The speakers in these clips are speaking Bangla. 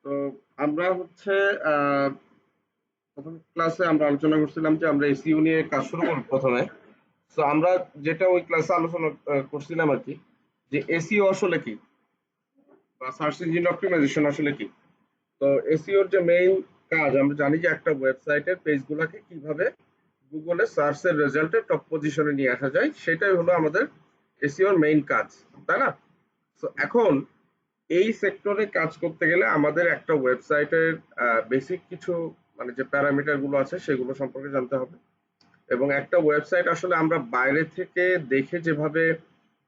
তো আমরা হচ্ছে আহ, প্রথম ক্লাসে আমরা আলোচনা করছিলাম যে আমরা এসইও নিয়ে কাজ শুরু করব প্রথমে। তো আমরা যেটা ওই ক্লাসে আলোচনা করছিলাম আর কি, যে এসইও আসলে কি বা সার্চ ইঞ্জিন অপটিমাইজেশন আসলে কি। তো এসইওর যে মেইন কাজ, আমরা জানি যে একটা ওয়েবসাইটের পেজগুলোকে কিভাবে গুগলে সার্চের রেজাল্টে টপ পজিশনে নিয়ে আসা যায়, সেটাই হলো আমাদের এসইওর মেইন কাজ, তাই না? তো এখন এই সেক্টরে কাজ করতে গেলে আমাদের একটা ওয়েবসাইটের বেসিক কিছু মানে যে প্যারামিটার গুলো আছে সেগুলো সম্পর্কে জানতে হবে। এবং একটা ওয়েবসাইট আসলে আমরা বাইরে থেকে দেখে যেভাবে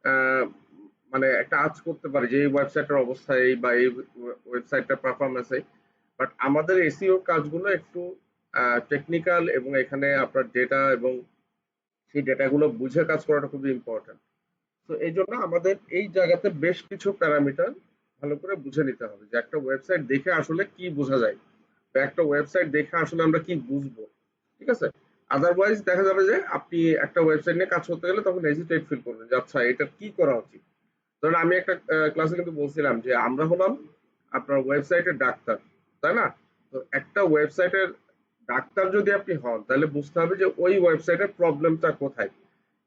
আহ, মানে একটা আঁচ করতে পারি যে এই ওয়েবসাইটের অবস্থা এই বা এই ওয়েবসাইটটার পারফরমেন্স এই, বাট আমাদের এসইও কাজগুলো একটু টেকনিক্যাল, এবং এখানে আপনার ডেটা এবং সেই ডেটাগুলো বুঝে কাজ করাটা খুবই ইম্পর্টেন্ট। তো এই জন্য আমাদের এই জায়গাতে বেশ কিছু প্যারামিটার ভালো করে বুঝে নিতে হবে যে একটা ওয়েবসাইট দেখে আসলে কি বোঝা যায়, বা একটা ওয়েবসাইট দেখে আসলে আমরা কি বুঝবো। ঠিক আছে? আদারওয়াইজ দেখা যাবে যে আপনি একটা ওয়েবসাইট নিয়ে কাজ করতে গেলে তখন হেজিটেট ফিল করবেন যে আচ্ছা এটা কি করা উচিত। ধরুন আমি একটা ক্লাসে কিন্তু বলছিলাম যে আমরা হলাম আপনার ওয়েবসাইটের ডাক্তার, তাই না? তো একটা ওয়েবসাইটের ডাক্তার যদি আপনি হন তাহলে বুঝতে হবে যে ওই ওয়েবসাইটের প্রবলেমটা কোথায়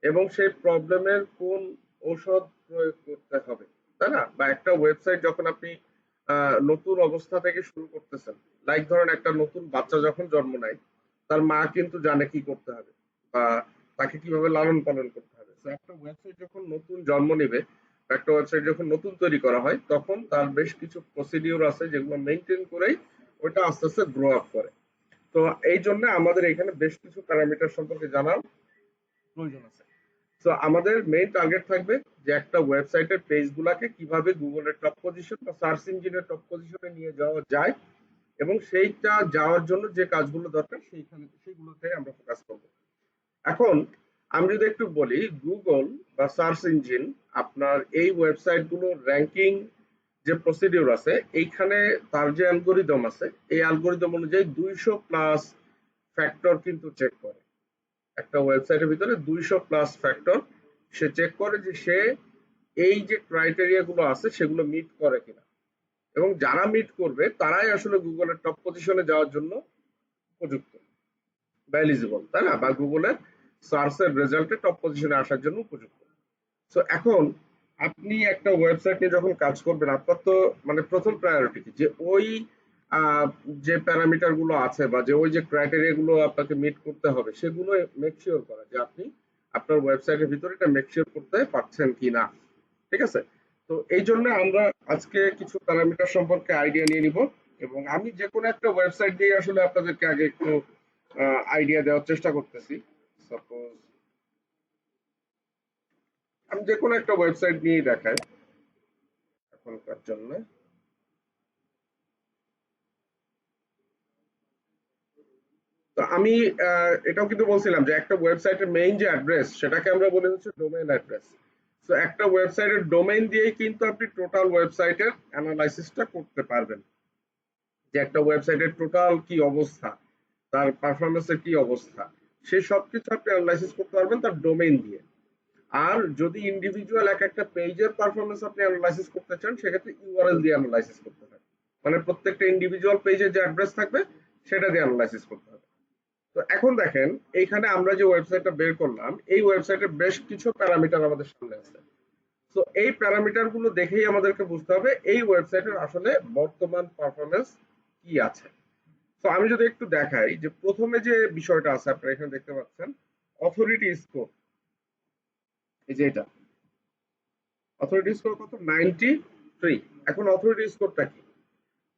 এবং সেই প্রবলেমের কোন ঔষধ প্রয়োগ করতে হবে, তাই না? বা একটা ওয়েবসাইট যখন আপনি নতুন অবস্থা থেকে শুরু করতেছেন, লাইক ধরেন একটা নতুন বাচ্চা যখন জন্ম নেয়, তার মা কিন্তু জানে কি করতে হবে বা তাকে কিভাবে লালন পালন করতে হবে। তো একটা ওয়েবসাইট যখন নতুন জন্ম নেবে, বা একটা ওয়েবসাইট যখন নতুন তৈরি করা হয়, তখন তার বেশ কিছু প্রসিডিওর আছে যেগুলো মেনটেন করেই ওইটা আস্তে আস্তে গ্রো আপ করে। তো এই জন্য আমাদের এখানে বেশ কিছু প্যারামিটার সম্পর্কে জানার প্রয়োজন আছে। সো আমাদের মেইন টার্গেট থাকবে যে একটা ওয়েবসাইটের পেজ গুলাকে কিভাবে গুগলের টপ পজিশন বা সার্চ ইঞ্জিনের টপ পজিশনে নিয়ে যাওয়া যায়, এবং সেইটা যাওয়ার জন্য যে কাজগুলো দরকার সেইগুলোতে আমরা ফোকাস করব। এখন আমি যদি একটু বলি, গুগল বা সার্চ ইঞ্জিন আপনার এই ওয়েবসাইট গুলোর র্যাঙ্কিং যে প্রসিডিউর আছে, এইখানে তার যে অ্যালগোরিদম আছে, এই অ্যালগোরিদম অনুযায়ী 200 প্লাস ফ্যাক্টর কিন্তু চেক করে। একটা ওয়েবসাইটের ভিতরে 200 প্লাস ফ্যাক্টর সে চেক করে যে সে এই যে ক্রাইটেরিয়া গুলো আছে সেগুলো মিট করে কিনা, এবং যারা মিট করবে তারাই আসলে গুগলের টপ পজিশনে যাওয়ার জন্য উপযুক্ত বা এলিজিবল, তাই না? বা গুগলের সার্চের রেজাল্টে টপ পজিশনে আসার জন্য উপযুক্ত। সো এখন আপনি একটা ওয়েবসাইট নিয়ে যখন কাজ করবেন, আপনার তো মানে প্রথম প্রায়োরিটি কি যে ওই আহ, যে প্যারামিটার গুলো আছে বা যে ওই যে ক্রাইটেরিয়া গুলো আপনাকে মিট করতে হবে সেগুলো মেক শিওর করা যে আপনি আপনার ওয়েবসাইটের ভিতরে এটা মেক শিওর করতে পারছেন কিনা। ঠিক আছে? তো এই জন্য আমরা আজকে কিছু প্যারামিটার সম্পর্কে আইডিয়া নিয়ে নিব, এবং আমি যে কোনো একটা ওয়েবসাইট দিয়ে আসলে আপনাদেরকে আগে একটু আইডিয়া দেওয়ার চেষ্টা করতেছি। সাপোজ আমি যে কোনো একটা ওয়েবসাইট নিয়েই দেখাই এখনকার জন্য। তো আমি এটাও কিন্তু বলছিলাম যে একটা ওয়েবসাইটের মেইন যে অ্যাড্রেস সেটাকে আমরা বলি হচ্ছে ডোমেইন অ্যাড্রেস। তো একটা ওয়েবসাইটের ডোমেইন দিয়েই কিন্তু আপনি টোটাল ওয়েবসাইটের অ্যানালাইসিসটা করতে পারবেন যে একটা ওয়েবসাইটের টোটাল কি অবস্থা, তার পারফরমেন্সের কি অবস্থা, সেই সবকিছু আপনি অ্যানালাইসিস করতে পারবেন তার ডোমেইন দিয়ে। আর যদি ইন্ডিভিজুয়াল এক একটা পেজের পারফরমেন্স আপনি অ্যানালাইসিস করতে চান, সেক্ষেত্রে ইউআরএল দিয়ে অ্যানালাইসিস করতে হবে। মানে প্রত্যেকটা ইন্ডিভিজুয়াল পেজের যে অ্যাড্রেস থাকবে সেটা দিয়ে অ্যানালাইসিস করতে হবে। তো এখন দেখেন, এইখানে আমরা যে ওয়েবসাইটটা বের করলাম, এই ওয়েবসাইটের বেশ কিছু প্যারামিটার আমাদের সামনে আছে। তো এই প্যারামিটার গুলো দেখেই আমাদেরকে বুঝতে হবে এই ওয়েবসাইটের আসলে বর্তমান পারফরমেন্স কি আছে। তো আমি যদি একটু দেখাই যে প্রথমে যে বিষয়টা আছে আপনারা এখানে দেখতে পাচ্ছেন, অথরিটি স্কোর। এই যে এটা অথরিটি স্কোর কত, 93। এখন অথরিটি স্কোরটা কি?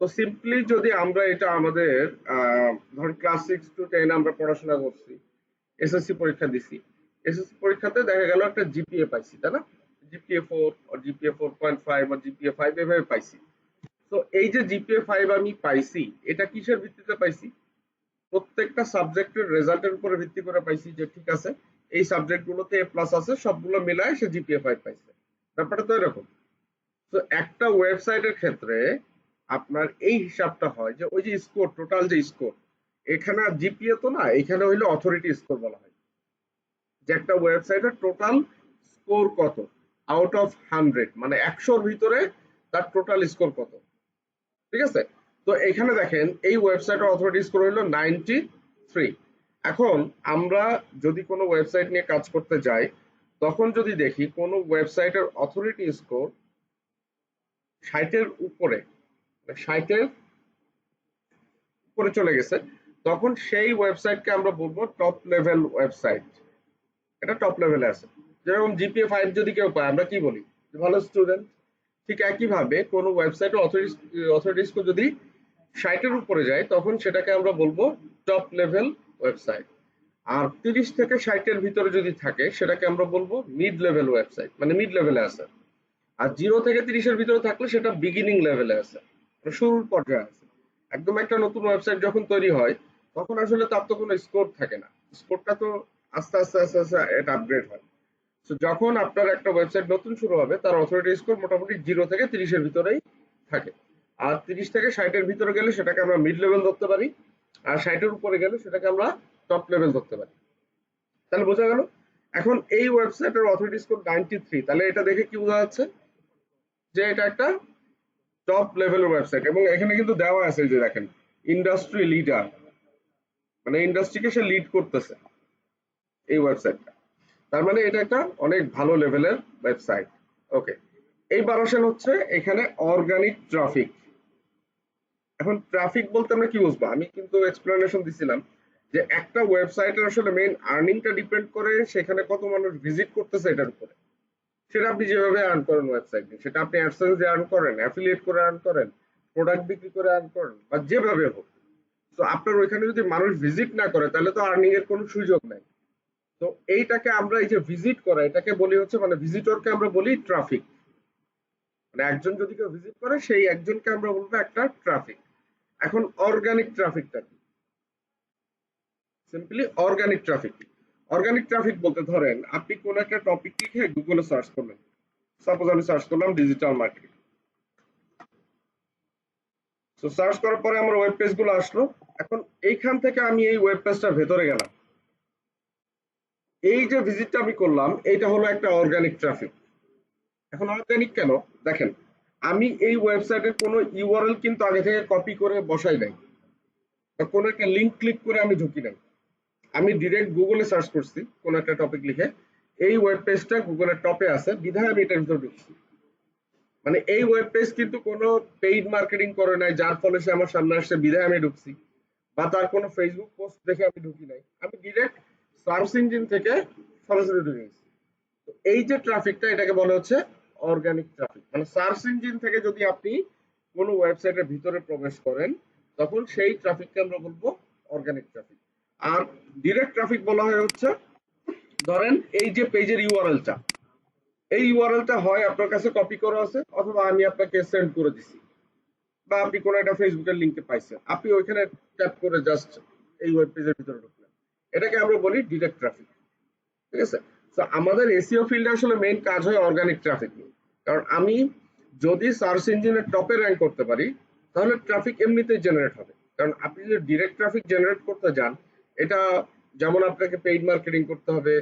তো সিম্পলি যদি আমরা এটা আমাদের ধরুন ক্লাস 6 to 10 আমরা পড়াশোনা করছি, এসএসসি পরীক্ষা দিছি, এসএসসি পরীক্ষাতে দেখা গেল একটা জিপিএ পাইছি, তাই না? জিপিএ 4 আর জিপিএ 4.5 আর জিপিএ 5 এভাবে পাইছি। তো এই যে জিপিএ 5 আমি পাইছি, এটা কিসের ভিত্তিতে পাইছি? প্রত্যেকটা সাবজেক্টের রেজাল্টের উপরে ভিত্তি করে পাইছি যে ঠিক আছে এই সাবজেক্ট গুলোতে এ প্লাস আছে, সবগুলো মিলায় সে জিপিএ 5 পাইছে। ব্যাপারটা তো এরকম। তো একটা ওয়েবসাইটের ক্ষেত্রে আপনার এই হিসাবটা হয় যে ওই যে স্কোর, টোটাল যে স্কোর, এখানে আর জিপিএ তো না, এখানে হইলো অথরিটি স্কোর বলা হয়। যে একটা ওয়েবসাইটের টোটাল স্কোর কত আউট অফ 100, মানে 100-র ভিতরে তার টোটাল স্কোর কত। ঠিক আছে? তো এখানে দেখেন এই ওয়েবসাইটের অথরিটি স্কোর হলো 93। এখন আমরা যদি কোনো ওয়েবসাইট নিয়ে কাজ করতে যাই, তখন যদি দেখি কোনো ওয়েবসাইটের অথরিটি স্কোর 60-এর উপরে, 60-এর উপরে চলে গেছে, তখন সেই ওয়েবসাইটকে আমরা বলবো টপ লেভেল ওয়েবসাইট। এটা টপ লেভেলে আছে। যেরকম জিপিএ 5 যদি কেউ পায় আমরা কি বলি, যে ভালো স্টুডেন্ট। ঠিক একইভাবে কোনো ওয়েবসাইটের অথরিটি স্কোর যদি 60-এর উপরে যায়, তখন সেটাকে আমরা বলবো টপ লেভেল ওয়েবসাইট। আর 30 থেকে 60-এর ভিতরে যদি থাকে, সেটাকে আমরা বলবো মিড লেভেল ওয়েবসাইট, মানে মিড লেভেলে আছে। আর 0 থেকে 30-এর ভিতরে থাকলে সেটা বিগিনিং লেভেলে আছে, মানে শুরুর পর্যায়ে আছে। একদম একটা নতুন ওয়েবসাইট যখন তৈরি হয়, তখন আসলে তার তো কোনো স্কোর থাকে না। স্কোরটা তো আস্তে আস্তে আস্তে আস্তে এটা আপগ্রেড হয়। তো যখন আপনার একটা ওয়েবসাইট নতুন শুরু হবে, তার অথরিটি স্কোর মোটামুটি 0 থেকে 30-এর ভিতরেই থাকে। আর 30 থেকে 60-এর ভিতরে গেলে সেটাকে আমরা মিড লেভেল ধরতে পারি, আর 60-এর উপরে গেলে সেটাকে আমরা টপ লেভেল ধরতে পারি। তাহলে বোঝা গেল। এখন এই ওয়েবসাইটের অথরিটি স্কোর 93, তাহলে এটা দেখে কি বোঝা যাচ্ছে যে এটা একটা টপ লেভেলের ওয়েবসাইট। এবং এখানে কিন্তু দেওয়া আছে যে দেখেন ইন্ডাস্ট্রি লিডার, মানে ইন্ডাস্ট্রিকে সে লিড করতেছে এই ওয়েবসাইটটা। তার মানে এটা একটা অনেক ভালো লেভেলের ওয়েবসাইট। ওকে, এইবার আসেন হচ্ছে এখানে অর্গানিক ট্রাফিক। এখন ট্রাফিক বলতে আমরা কি বুঝবো, আমি কিন্তু এক্সপ্লেনেশন দিছিলাম যে একটা ওয়েবসাইটের আসলে মেইন আর্নিংটা ডিপেন্ড করে সেখানে কত মানুষ ভিজিট করতেছে এটার উপরে। সেটা আপনি যেভাবে আর্ন করেন ওয়েবসাইট দিয়ে, সেটা আপনি অ্যাডসেন্স দিয়ে আর্ন করেন, অ্যাফিলিয়েট করে আর্ন করেন, প্রোডাক্ট বিক্রি করে আর্ন করেন, বা যেভাবে হোক। তো আপনার ওইখানে যদি মানুষ ভিজিট না করে, তাহলে তো আর্নিং এর কোনো সুযোগ নাই। তো এইটাকে আমরা, এই যে ভিজিট করা, এটাকে বলি হচ্ছে, মানে ভিজিটরকে আমরা বলি ট্রাফিক। মানে একজন যদি কেউ ভিজিট করে, সেই একজনকে আমরা বলবো একটা ট্রাফিক। এখন অর্গানিক ট্রাফিকটা কি? Simply organic traffic. Organic traffic বলতে ধরেন আপনি কোন একটা টপিক লিখে গুগলে সার্চ করলেন। সাপোজ আমি সার্চ করলাম ডিজিটাল মার্কেটিং। তো সার্চ করার পরে আমার ওয়েব পেজ গুলো আসলো। এখন এইখান থেকে আমি এই ওয়েব পেজটার ভেতরে গেলাম। এই যে ভিজিটটা আমি করলাম, এইটা হলো একটা অর্গানিক ট্রাফিক। এখন অর্গানিক কেন? দেখেন, আমি এই ওয়েবসাইটের কোনো ইউআরএল কিন্তু আগে থেকে কপি করে বসাই নাই, বা কোনো একটা লিংক ক্লিক করে আমি ঢুকি নাই। আমি ডিরেক্ট গুগলে সার্চ করছি কোন একটা টপিক লিখে, এই ওয়েব পেজটা গুগলের টপে আছে বিধায় আমি এটার ভিতরে ঢুকছি। মানে এই ওয়েব পেজ কিন্তু কোনো পেইড মার্কেটিং করে নাই, যার ফলে সে আমার সামনে আসছে বিধায় আমি ঢুকছি, বা তার কোনো ফেসবুক পোস্ট দেখে আমি ঢুকি নাই। আমি ডিরেক্ট সার্চ ইঞ্জিন থেকে সরাসরি ঢুকে গেছি। তো এই যে ট্রাফিকটা, এটাকে বলা হচ্ছে অর্গানিক ট্রাফিক। মানে সার্চ ইঞ্জিন থেকে যদি আপনি কোনো ওয়েবসাইটের ভিতরে প্রবেশ করেন, তখন সেই ট্রাফিককে আমরা বলবো অর্গানিক ট্রাফিক। আর ডিরেক্ট ট্রাফিক বলা হয় হচ্ছে, ধরেন এই যে পেজের ইউআরএলটা, এই ইউআরএলটা হয় আপনার কাছে কপি করা আছে, অথবা আমি আপনাকে সেন্ড করে দিছি, বা আপনি কোনো একটা ফেসবুকের লিংকে পাইছেন, আপনি ওইখানে ট্যাপ করে জাস্ট এই ওয়েব পেজের ভিতরে ঢুকলেন। এটাকে আমরা বলি ডিরেক্ট ট্রাফিক। ঠিক আছে? তো আমাদের এসইও ফিল্ডে আসলে মেইন কাজ হয় অর্গানিক ট্রাফিক নিয়ে। কারণ আমি যদি সার্চ ইঞ্জিনের টপে র্যাঙ্ক করতে পারি, তাহলে ট্রাফিক এমনিতেই জেনারেট হবে। কারণ আপনি যদি ডিরেক্ট ট্রাফিক জেনারেট করতে যান, এটা যেমন আপনাকে পেইড মার্কেটিং করতে হবে,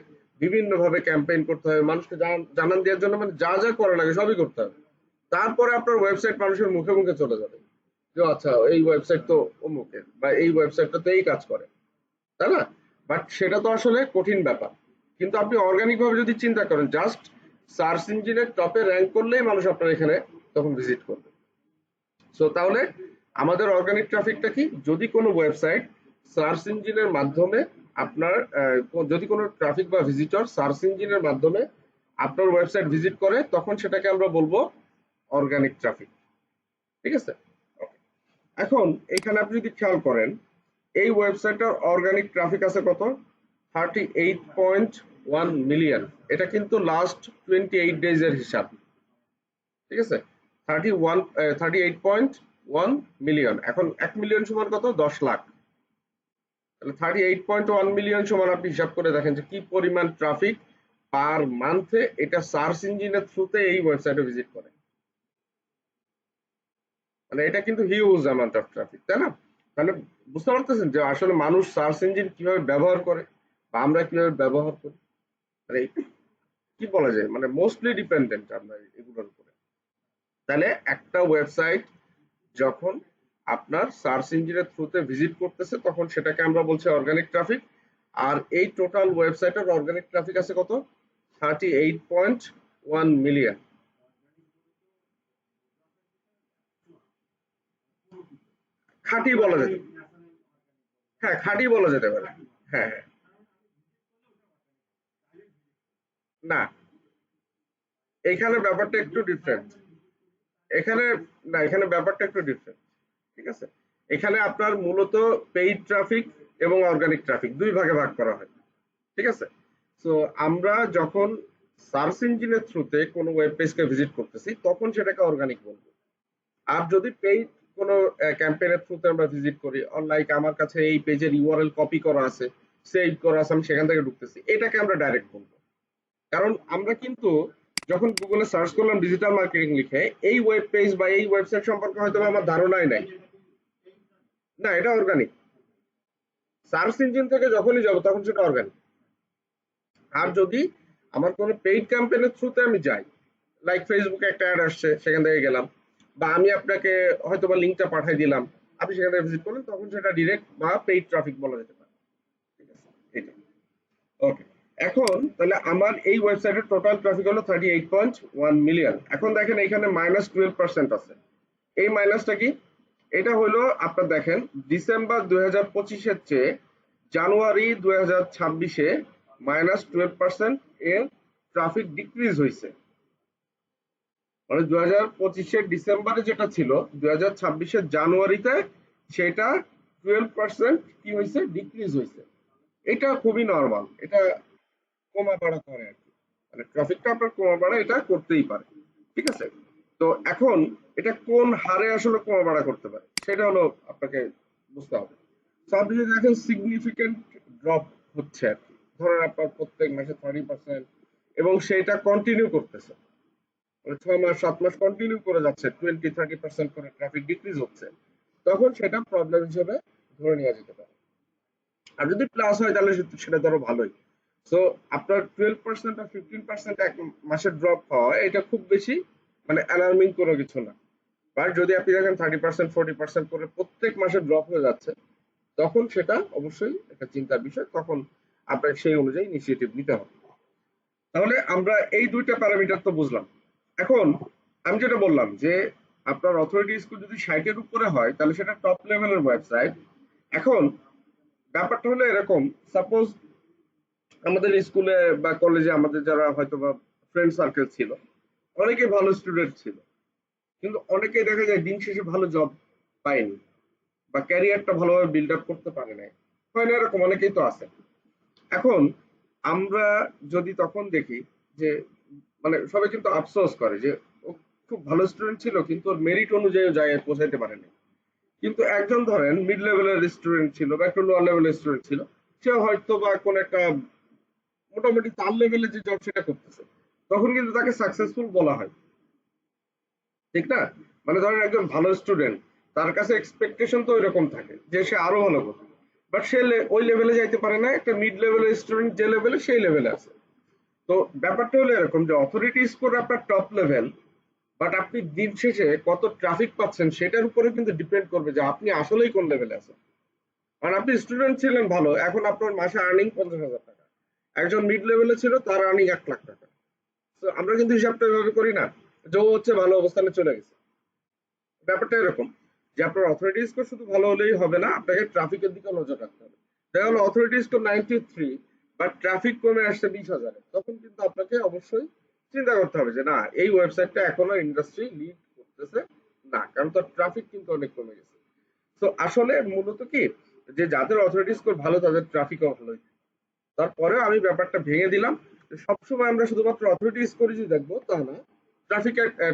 বিভিন্নভাবে ক্যাম্পেইন করতে হবে, মানুষকে জানান দেওয়ার জন্য, মানে যা যা করা লাগে সবই করতে হবে। তারপরে আপনার ওয়েবসাইট মানুষের মুখে মুখে চলে যাবে যে আচ্ছা এই ওয়েবসাইট তো অমুকের, বা এই ওয়েবসাইটটা তো এই কাজ করে, তাই না? বাট সেটা তো আসলে কঠিন ব্যাপার। কিন্তু আপনি অর্গানিক ভাবে যদি চিন্তা করেন, জাস্ট সার্চ ইঞ্জিনের টপে র্যাঙ্ক করলেই মানুষ আপনার এখানে তখন ভিজিট করবে। সো তাহলে আমাদের অর্গানিক ট্রাফিকটা কি? যদি কোনো ওয়েবসাইট সার্চ ইঞ্জিনের মাধ্যমে আপনার যদি কোনো ট্রাফিক বা ভিজিটর সার্চ ইঞ্জিনের মাধ্যমে আপনার ওয়েবসাইট ভিজিট করে, তখন সেটাকে আমরা বলবো অর্গানিক ট্রাফিক। ঠিক আছে? Okay. এখন এখানে আপনি যদি খেয়াল করেন, এই ওয়েবসাইটটার অর্গানিক ট্রাফিক আছে কত? 38.1 মিলিয়ন। এটা কিন্তু লাস্ট 28 ডেজ এর হিসাব। ঠিক আছে? 38.1 মিলিয়ন। এখন 1 মিলিয়ন সমান কত? 10 লাখ। তাহলে 38.1 মিলিয়ন সমান আপনি হিসাব করে দেখেন যে কি পরিমাণ ট্রাফিক পার মান্থে এটা সার্চ ইঞ্জিনের থ্রুতে এই ওয়েবসাইটে ভিজিট করে। মানে এটা কিন্তু হিউজ অ্যামাউন্ট অফ ট্রাফিক, তাই না? তাহলে বুঝতে পারতেছেন যে আসলে মানুষ সার্চ ইঞ্জিন কিভাবে ব্যবহার করে, বা আমরা কিভাবে ব্যবহার করি। মানে কি বলা যায়, মানে মোস্টলি ডিপেন্ডেন্ট আমরা এগুলোর উপরে। তাহলে একটা ওয়েবসাইট যখন আপনার সার্চ ইঞ্জিনের থ্রুতে ভিজিট করতেছে, তখন সেটাকে আমরা বলছি অর্গানিক ট্রাফিক। আর এই টোটাল ওয়েবসাইটের অর্গানিক ট্রাফিক আছে কত? 38.1 মিলিয়ন। খাঁটি বলা যেতে, হ্যাঁ খাঁটি বলা যেতে পারে। হ্যাঁ হ্যাঁ। না, এখানে ব্যাপারটা একটু ডিফারেন্ট। এখানে না, এখানে ব্যাপারটা একটু ডিফারেন্ট। ঠিক আছে, এখানে আপনার মূলত পেইড ট্রাফিক এবং অর্গানিক ট্রাফিক দুই ভাগে ভাগ করা হয়। ঠিক আছে, তো আমরা যখন সার্চ ইঞ্জিনের থ্রুতে কোনো ওয়েব পেজকে ভিজিট করতেছি তখন সেটাকে অর্গানিক বলবো। আর যদি পেইড কোনো ক্যাম্পেইনের থ্রুতে আমরা ভিজিট করি, লাইক আমার কাছে এই পেজের ইউআরএল কপি করা আছে, সেভ করা আছে, আমি সেখান থেকে ঢুকতেছি, এটাকে আমরা ডাইরেক্ট বলবো। কারণ আমরা কিন্তু যখন গুগলে সার্চ করলাম ডিজিটাল মার্কেটিং লিখে, এই ওয়েব পেজ বা এই ওয়েবসাইট সম্পর্কে হয়তো আমার ধারণাই নাই, না এটা অর্গানিক। সার্চ ইঞ্জিন থেকে যখনই যাব তখন সেটা অর্গানিক। আর যদি আমার কোনো পেইড ক্যাম্পেইনের থ্রুতে আমি যাই, লাইক ফেসবুকে একটা অ্যাড আসছে সেখান থেকে গেলাম, বা আমি আপনাকে হয়তো বা লিঙ্কটা পাঠিয়ে দিলাম, আপনি সেখান থেকে ভিজিট করলেন, তখন সেটা ডিরেক্ট বা পেইড ট্রাফিক বলা যেতে পারে। ঠিক আছে, এটা ওকে। এখন তাহলে আমার এই ওয়েবসাইটের টোটাল ট্রাফিক হলো 38.1 মিলিয়ন। এখন দেখেন এখানে -12% আছে। এই মাইনাসটা কি? এটা হলো আপনার দেখেন ডিসেম্বর 2025-এর চেয়ে জানুয়ারি 2026-এ -12% এর ট্রাফিক ডিক্রিজ হয়েছে। মানে 2025-এর ডিসেম্বরে যেটা ছিল, 2026-এর জানুয়ারিতে সেটা 12% কি হয়েছে? ডিক্রিজ হয়েছে। এটা খুবই নরমাল, এটা কমা বাড়া করে আর কি। মানে ট্রাফিকটা আপনার কমা বাড়া এটা করতেই পারে। ঠিক আছে, তো এখন এটা কোন হারে আসলে কমা বাড়া করতে পারে সেটা হলো আপনাকে বুঝতে হবে। তো আপনি যদি দেখেন সিগনিফিকেন্ট ড্রপ হচ্ছে আর কি, ধরেন আপনার প্রত্যেক মাসে 30%, এবং সেটা কন্টিনিউ করতেছে, মানে 6 মাস 7 মাস কন্টিনিউ করে যাচ্ছে, 20-30% করে ট্রাফিক ডিক্রিজ হচ্ছে, তখন সেটা প্রবলেম হিসেবে ধরে নেওয়া যেতে পারে। আর যদি প্লাস হয় তাহলে সেটা ধরো ভালোই। সো আপনার 12% আর 15% এক মাসে ড্রপ হওয়া এটা খুব বেশি মানে অ্যালার্মিং কোনো কিছু না। বাট যদি আপনি দেখেন 30% 40% করে প্রত্যেক মাসে ড্রপ হয়ে যাচ্ছে, তখন সেটা অবশ্যই একটা চিন্তার বিষয়, তখন আপনার সেই অনুযায়ী ইনিশিয়েটিভ নিতে হবে। তাহলে আমরা এই দুইটা প্যারামিটার তো বুঝলাম। এখন আমি যেটা বললাম যে আপনার অথরিটি স্কোর যদি 60-এর উপরে হয় তাহলে সেটা টপ লেভেলের ওয়েবসাইট। এখন ব্যাপারটা হলো এরকম, সাপোজ আমাদের স্কুলে বা কলেজে আমাদের যারা হয়তো বা ফ্রেন্ড সার্কেল ছিল, অনেকে ভালো স্টুডেন্ট ছিল, কিন্তু অনেকেই দেখা যায় দিন শেষে ভালো জব পায়নি, বা ক্যারিয়ারটা ভালোভাবে বিল্ড আপ করতে পারে নাই, হয় না এরকম? অনেকেই তো আছে। এখন আমরা যদি তখন দেখি যে মানে সবাই কিন্তু আফসোস করে যে ও খুব ভালো স্টুডেন্ট ছিল কিন্তু ওর মেরিট অনুযায়ী ও জায়গায় পৌঁছাইতে পারেনি। কিন্তু একজন ধরেন মিড লেভেলের স্টুডেন্ট ছিল বা একটু লোয়ার লেভেলের স্টুডেন্ট ছিল, সে হয়তো বা কোন একটা মোটামুটি তার লেভেলে যে জব সেটা করতেছে, তখন কিন্তু তাকে সাকসেসফুল বলা হয়। ঠিক না? মানে ধরেন একজন ভালো স্টুডেন্ট, তার কাছে এক্সপেকটেশন তো ওইরকম থাকে যে সে আরো ভালো করবে, বাট সে ওই লেভেলে যাইতে পারে না। একটা মিড লেভেলের স্টুডেন্ট যে লেভেলে সেই লেভেলে আছে। তো ব্যাপারটা হলো এরকম যে অথরিটি স্কোর আপনার টপ লেভেল, বাট আপনি দিন শেষে কত ট্রাফিক পাচ্ছেন সেটার উপরে কিন্তু ডিপেন্ড করবে যে আপনি আসলেই কোন লেভেলে আছেন। কারণ আপনি স্টুডেন্ট ছিলেন ভালো, এখন আপনার মাসে আর্নিং 50,000 টাকা, একজন মিড লেভেলে ছিল তার আর্নিং 1 লাখ টাকা। তো আমরা কিন্তু হিসাবটা এভাবে করি না যে ও হচ্ছে ভালো অবস্থানে চলে গেছে। ব্যাপারটা এরকম যে আপনার অথরিটি স্কোর শুধু ভালো হলেই হবে না, আপনাকে ট্রাফিকের দিকে নজর রাখতে হবে। দেখা গেলো অথরিটি স্কোর 93, বাট ট্রাফিক কমে আসছে 20,000, তখন কিন্তু আপনাকে অবশ্যই চিন্তা করতে হবে যে না, এই ওয়েবসাইটটা এখনো ইন্ডাস্ট্রি লিড করতেছে না, কারণ তার ট্রাফিক কিন্তু অনেক কমে গেছে। তো আসলে মূলত কি, যে যাদের অথরিটি স্কোর ভালো তাদের ট্রাফিকও ভালোই। তারপরেও আমি ব্যাপারটা ভেঙে দিলাম যে সবসময় আমরা শুধুমাত্র অথরিটি স্কোরই যে দেখবো তা না,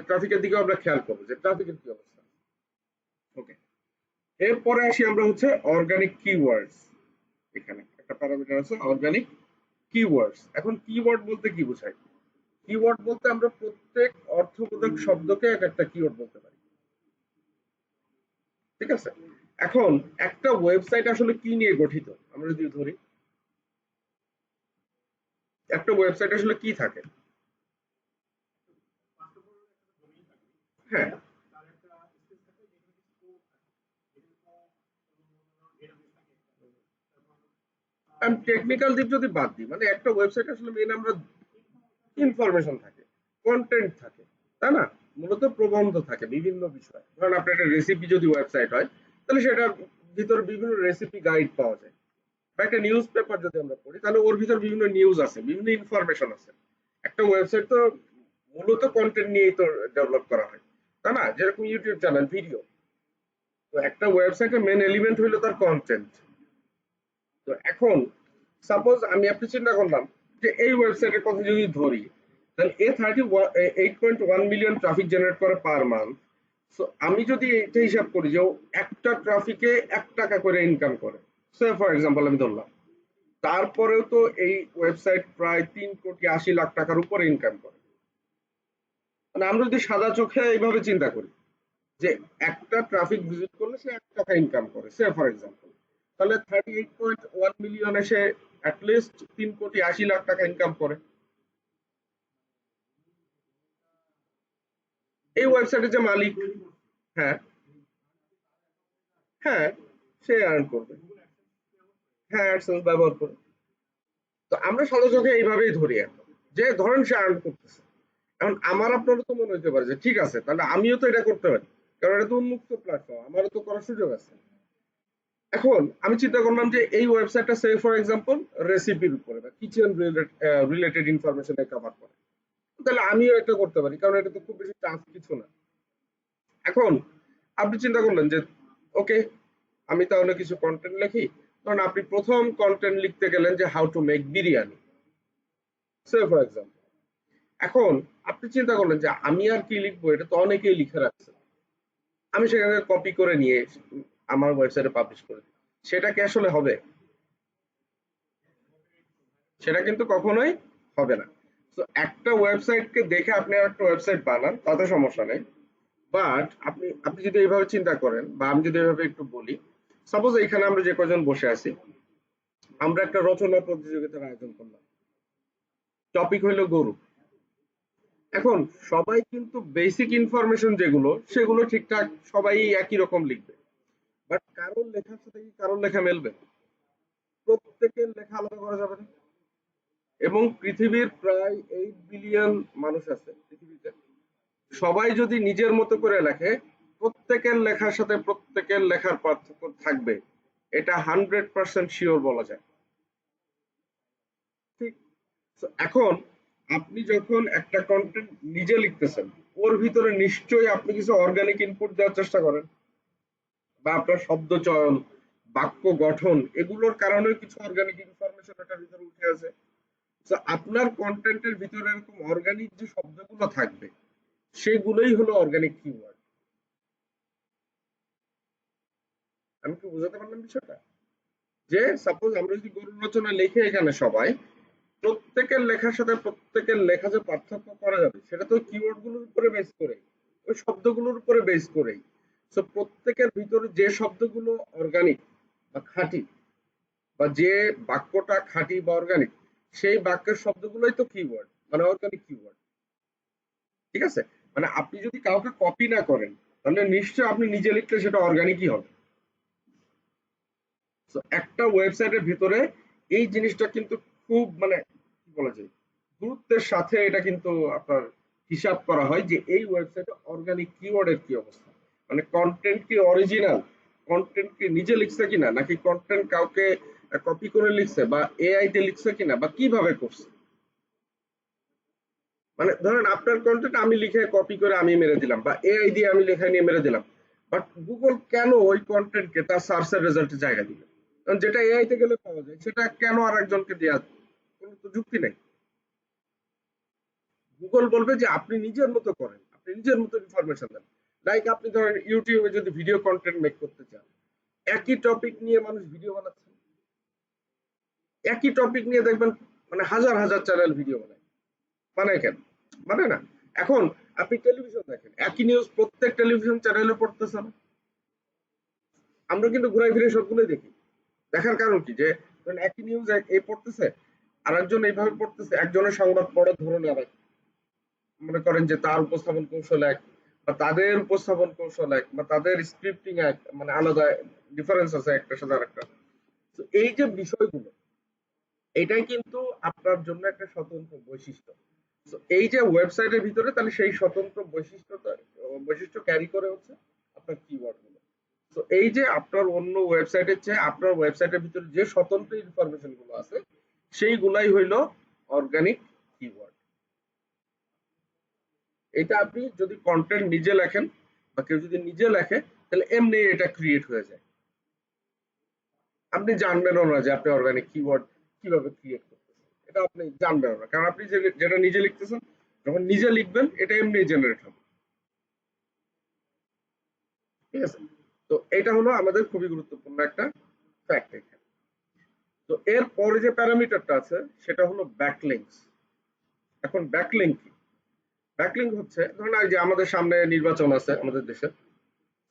ট্রাফিকের দিকেও আমরা খেয়াল করবো যে ট্রাফিকের কি অবস্থা। ওকে, এরপরে আসি আমরা হচ্ছে অর্গানিক কিওয়ার্ডস। এখানে একটা প্যারামিটার আছে অর্গানিক কিওয়ার্ডস। এখন কিওয়ার্ড বলতে কি বোঝায়? কিওয়ার্ড বলতে আমরা প্রত্যেক অর্থবোধক শব্দকে এক একটা কিওয়ার্ড বলতে পারি। ঠিক আছে, এখন একটা ওয়েবসাইট আসলে কি নিয়ে গঠিত আমরা যদি ধরি, একটা ওয়েবসাইট আসলে কি থাকে? হ্যাঁ আমি টেকনিক্যাল দিক যদি বাদ দিই, মানে একটা ওয়েবসাইট আসলে মেইন আমরা ইনফরমেশন থাকে, কন্টেন্ট থাকে, তাই না? মূলত প্রবন্ধ থাকে বিভিন্ন বিষয়। ধরেন আপনার একটা রেসিপি যদি ওয়েবসাইট হয়, তাহলে সেটার ভিতরে বিভিন্ন রেসিপি গাইড পাওয়া যায়। বা একটা নিউজ পেপার যদি আমরা পড়ি, তাহলে ওর ভিতর বিভিন্ন নিউজ আছে, বিভিন্ন ইনফরমেশন আছে। একটা ওয়েবসাইট তো মূলত কন্টেন্ট নিয়েই তো ডেভেলপ করা হয়, তাই না? যেরকম ইউটিউব চ্যানেল, ভিডিও। তো একটা ওয়েবসাইটের মেন এলিমেন্ট হইলো তার কন্টেন্ট। তো এখন সাপোজ আমি আপনি চিন্তা করলাম যে এই ওয়েবসাইটের কথা যদি ধরি, তাহলে A38.1 মিলিয়ন ট্রাফিক জেনারেট করে পার মান্থ। সো আমি যদি এটা হিসাব করি যে ও একটা ট্রাফিকে 1 টাকা করে ইনকাম করে, সে ফর এক্সাম্পল আমি ধরলাম, তারপরেও তো এই ওয়েবসাইট প্রায় 3,80,00,000 টাকার উপরে ইনকাম করে। মানে আমরা যদি সাদা চোখে এইভাবে চিন্তা করি যে একটা ট্রাফিক ভিজিট করলে সে 1 টাকা ইনকাম করে, সে ফর এক্সাম্পল, তাহলে 38.1 মিলিয়নে সে অ্যাটলিস্ট 3,80,00,000 টাকা ইনকাম করে এই ওয়েবসাইটের যে মালিক। হ্যাঁ, হ্যাঁ, সে আর্ন করবে। হ্যাঁ, অ্যাডসেন্স ব্যবহার করে। তো আমরা সাদা চোখে এইভাবেই ধরি এখন, যে ধরেন সে আর্ন করতেছে। এখন আমার আপনারও তো মনে হতে পারে যে ঠিক আছে, তাহলে আমিও তো এটা করতে পারি, কারণ এটা তো উন্মুক্ত প্ল্যাটফর্ম, আমারও তো করার সুযোগ আছে। এখন আমি চিন্তা করলাম যে এই ওয়েবসাইটটা সে ফর এক্সাম্পল রেসিপির উপরে বা কিচেন রিলেটেড ইনফরমেশন কভার করে, তাহলে আমিও এটা করতে পারি, কারণ এটা তো খুব বেশি টাফ কিছু না। এখন আপনি চিন্তা করলেন যে ওকে, আমি তাহলে কিছু কন্টেন্ট লিখি। কারণ আপনি প্রথম কন্টেন্ট লিখতে গেলেন যে how to make biryani, say for example. এখন আপনি চিন্তা করলেন যে আমি আর কি লিখবো, এটা তো অনেকেই লিখে রাখছে, আমি সেখানে কপি করে নিয়ে আমার ওয়েবসাইটে পাবলিশ করে দিই। সেটা কি আসলে হবে? সেটা কিন্তু কখনোই হবে না। তো একটা ওয়েবসাইটকে দেখে আপনি একটা ওয়েবসাইট বানান, তাতে সমস্যা নেই। বাট আপনি আপনি যদি এইভাবে চিন্তা করেন, বা আমি যদি এইভাবে একটু বলি, সাপোজ এখানে আমরা যে কজন বসে আছি, আমরা একটা রচনা প্রতিযোগিতার আয়োজন করলাম, টপিক হইলো গরু। এখন সবাই কিন্তু বেসিক ইনফরমেশন যেগুলো, সেগুলো ঠিকঠাক সবাই একই রকম লিখবে। বাট কারোর লেখার সাথে কি কারোর লেখা মেলবে? প্রত্যেকের লেখা আলাদা করা যাবে না। এবং পৃথিবীর প্রায় 8 বিলিয়ন মানুষ আছে পৃথিবীতে। সবাই যদি নিজের মতো করে লেখে, প্রত্যেকের লেখার সাথে প্রত্যেকের লেখার পার্থক্য থাকবে, এটা 100% শিওর বলা যায়। ঠিক। তো এখন আপনি যখন একটা কন্টেন্ট নিজে লিখতেছেন, ওর ভিতরে নিশ্চয়ই আপনি কিছু অর্গানিক ইনপুট দেওয়ার চেষ্টা করেন, বা আপনার শব্দ চয়ন, বাক্য গঠন, এগুলোর কারণেও কিছু অর্গানিক ইনফরমেশন এটার ভিতরে উঠে আসে। তো আপনার কন্টেন্টের ভিতরে এরকম অর্গানিক যে শব্দগুলো থাকবে, সেগুলোই হলো অর্গানিক কিওয়ার্ড। আমি কি বোঝাতে পারলাম বিষয়টা? যে সাপোজ আমরা যদি গরু রচনা লিখে এখানে সবাই, প্রত্যেকের লেখার সাথে প্রত্যেকের লেখা যে পার্থক্য করা যাবে, সেটা তো কিওয়ার্ড গুলোর উপরে বেস করে, ওই শব্দগুলোর উপরে বেস করেই। তো প্রত্যেকের ভিতরে যে শব্দগুলো অর্গানিক বা খাঁটি, বা যে বাক্যটা খাঁটি বা অর্গানিক, সেই বাক্যের শব্দগুলোই তো কিওয়ার্ড, মানে অর্গানিক কিওয়ার্ড। ঠিক আছে? মানে আপনি যদি কাউকে কপি না করেন, তাহলে নিশ্চয়ই আপনি নিজে লিখলে সেটা অর্গানিকই হবে। তো একটা ওয়েবসাইটের ভিতরে এই জিনিসটা কিন্তু খুব, মানে কি বলা যায়, গুরুত্বের সাথে এটা কিন্তু আপনার হিসাব করা হয় যে এই ওয়েবসাইটে অর্গানিক কিওয়ার্ডের কি অবস্থা। মানে কন্টেন্ট কি অরিজিনাল, কন্টেন্ট কি নিজে লিখছে কিনা, নাকি কন্টেন্ট কাউকে কপি করে লিখছে, বা এআই তে লিখছে কিনা, বা কিভাবে করছে। মানে ধরেন আপনার কন্টেন্ট আমি লিখে কপি করে আমি মেরে দিলাম, বা এআই দিয়ে আমি লেখা নিয়ে মেরে দিলাম, বাট গুগল কেন ওই কন্টেন্টকে তার সার্চের রেজাল্টে জায়গা দিবে? কারণ যেটা এআই তে গেলে পাওয়া যায়, সেটা কেন আর একজনকে দেওয়া, কোনো তো যুক্তি নেই। গুগল বলবে যে আপনি নিজের মতো করেন, আপনি নিজের মতো ইনফরমেশন দেন। লাইক আপনি ধরেন ইউটিউবে যদি ভিডিও কন্টেন্ট মেক করতে চান, একই টপিক নিয়ে মানুষ ভিডিও বানাচ্ছে, একই টপিক নিয়ে দেখবেন মানে হাজার হাজার চ্যানেল ভিডিও বানায়। বানায় কেন? বানায় না। এখন আপনি টেলিভিশন দেখেন, একই নিউজ প্রত্যেক টেলিভিশন চ্যানেলে পড়তেছে না। আমরা কিন্তু ঘুরাই ফিরে সবগুলোই দেখি। দেখার কারণ কি, যে ধরেন একই নিউজ এই পড়তেছে, আরেকজন এইভাবে পড়তেছে, একজনের সংবাদ পড়ার ধরন আরেক। মনে করেন যে তার উপস্থাপন কৌশল এক, বা তাদের উপস্থাপন কৌশল এক, বা তাদের স্ক্রিপ্টিং এক, মানে আলাদা ডিফারেন্স আছে একটার সাথে আরেকটা। তো এই যে বিষয়গুলো, এটাই কিন্তু আপনার জন্য একটা স্বতন্ত্র বৈশিষ্ট্য। তো এই যে ওয়েবসাইটের ভিতরে তাহলে সেই স্বতন্ত্র বৈশিষ্ট্য ক্যারি করে হচ্ছে আপনার কিওয়ার্ড গুলো। তো এই যে আপনার অন্য ওয়েবসাইটের চেয়ে আপনার ওয়েবসাইটের ভিতরে যে স্বতন্ত্র ইনফরমেশন গুলো আছে সেইগুলাই হইলো অর্গানিক কিওয়ার্ড। এটা আপনি যদি কন্টেন্ট নিজে লেখেন বা কেউ যদি নিজে লেখে তাহলে এমনি এটা ক্রিয়েট হয়ে যায়। আপনি জানবেনও না যে আপনি অর্গানিক কিওয়ার্ড কিভাবে ক্রিয়েট করতেছেন, এটা আপনি জানবেনও না, কারণ আপনি যেটা নিজে লিখতেছেন যখন নিজে লিখবেন এটা এমনি জেনারেট হবে। ঠিক আছে, তো এটা হলো আমাদের খুবই গুরুত্বপূর্ণ একটা ফ্যাক্ট এখানে। তো এর পরে যে প্যারামিটারটা আছে সেটা হলো ব্যাকলিংকস। এখন ব্যাকলিংক কি? ব্যাকলিংক হচ্ছে ধরুন এই যে আমাদের সামনে নির্বাচন আছে আমাদের দেশে,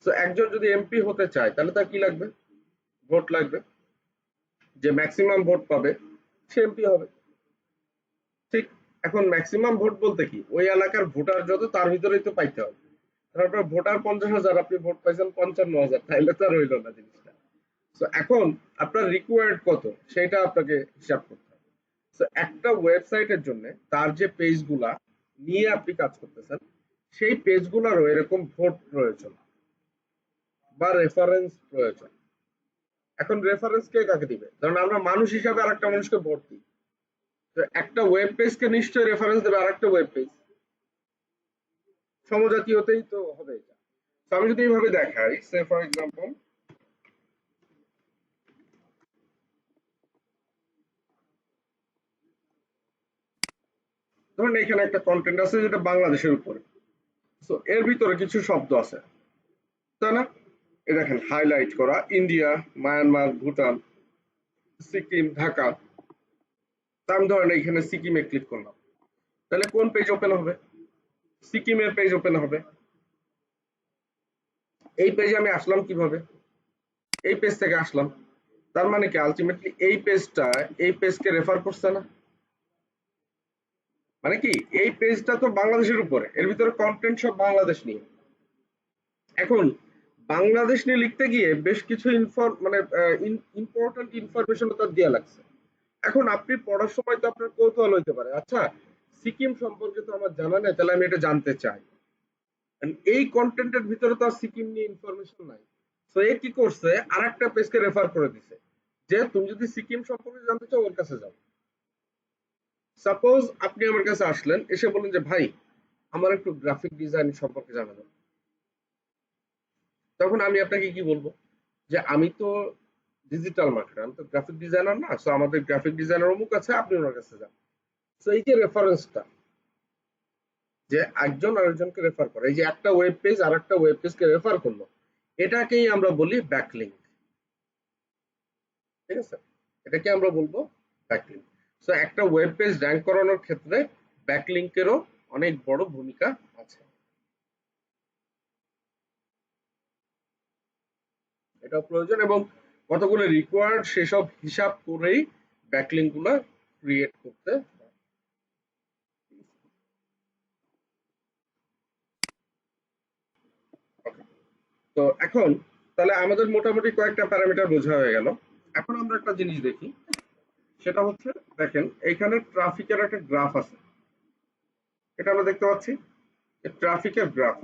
তো একজন যদি এমপি হতে চায় তাহলে তার কি লাগবে? ভোট লাগবে। যে ম্যাক্সিমাম ভোট পাবে সে এমপি হবে। ঠিক। এখন ম্যাক্সিমাম ভোট বলতে কি ওই এলাকার ভোটার যত তার ভিতরেই তো পাইতে হবে। তারপর ভোটার 50,000, আপনি ভোট পাইছেন 55,000, তাইলে তো আর হইল না জিনিসটা। তো এখন আপনার রিকোয়ার্ড কত সেটা আপনাকে হিসাব করতে হবে। তো একটা ওয়েবসাইটের জন্য তার যে পেজ গুলা নিয়ে আপনি কাজ করতেছেন সেই পেজ গুলারও এরকম ভোট প্রয়োজন বা রেফারেন্স প্রয়োজন। এখন রেফারেন্স কে কাকে দিবে? ধরুন আমরা মানুষ হিসাবে আরেকটা মানুষকে ভোট দিই, তো একটা ওয়েব পেজকে নিশ্চয়ই রেফারেন্স দেবে আরেকটা ওয়েব পেজ, সমজাতীয়তেই তো হবে এটা। তো আমি যদি এইভাবে দেখাই, সে ফর এক্সাম্পল ধরুন এখানে একটা কন্টেন্ট আছে যেটা বাংলাদেশের উপরে, তো এর ভিতরে কিছু শব্দ আছে, তাই না? এ দেখেন হাইলাইট করা ইন্ডিয়া, মায়ানমার, ভুটান, সিকিম, ঢাকা। তা আমি ধরেন এখানে সিকিমে ক্লিক করলাম, তাহলে কোন পেজ ওপেন হবে? সিকিমের পেজ ওপেন হবে। এই পেজে আমি আসলাম কিভাবে? এই পেজ থেকে আসলাম। তার মানে কি আলটিমেটলি এই পেজকে রেফার করছে না? মানে কি এই পেজটা তো বাংলাদেশের উপরে, এর ভিতরে কন্টেন্ট সব বাংলাদেশ নিয়ে। এখন বাংলাদেশ নিয়ে লিখতে গিয়ে বেশ কিছু ইম্পর্টেন্ট ইনফরমেশন তার দেওয়া লাগছে। এখন আপনি পড়ার সময় তো আপনার কৌতূহল হইতে পারে, আচ্ছা সিকিম সম্পর্কে তো আমার জানা নেই, তাহলে আমি এটা জানতে চাই। And এই কন্টেন্টের ভিতরে তো আর সিকিম নিয়ে ইনফরমেশন নাই। তো এ কি করছে আর একটা পেজকে রেফার করে দিছে যে তুমি যদি সিকিম সম্পর্কে জানতে চাও ওর কাছে যাও। সাপোজ আপনি আমার কাছে আসলেন, এসে বললেন যে ভাই আমার একটু গ্রাফিক ডিজাইন সম্পর্কে জানাবেন, তখন আমি আপনাকে কি বলবো যে আমি তো ডিজিটাল মার্কেটার, আমি তো গ্রাফিক ডিজাইনার না, সো আমাদের গ্রাফিক ডিজাইনার অমুক আছে, আপনি ওনার কাছে যান। সো এই যে রেফারেন্সটা, যে একজন আরেকজনকে রেফার করে, এই যে একটা ওয়েব পেজ আর একটা ওয়েব পেজকে রেফার করলো, এটাকেই আমরা বলি ব্যাকলিংক। ঠিক আছে, এটাকে আমরা বলবো ব্যাকলিংক। সো একটা ওয়েব পেজ র্যাঙ্ক করানোর ক্ষেত্রে ব্যাকলিংকেরও অনেক বড় ভূমিকা আছে। এটা প্রয়োজন এবং কতগুলো রিকোয়ার্ড সেসব হিসাব করেই ব্যাকলিংক গুলা ক্রিয়েট করতে হয়। Okay, তো এখন তাহলে আমাদের মোটামুটি কয়েকটা প্যারামিটার বোঝা হয়ে গেল। এখন আমরা একটা জিনিস দেখি, সেটা হচ্ছে দেখেন এইখানে ট্রাফিকের একটা গ্রাফ আছে, এটা আমরা দেখতে পাচ্ছি ট্রাফিকের গ্রাফ।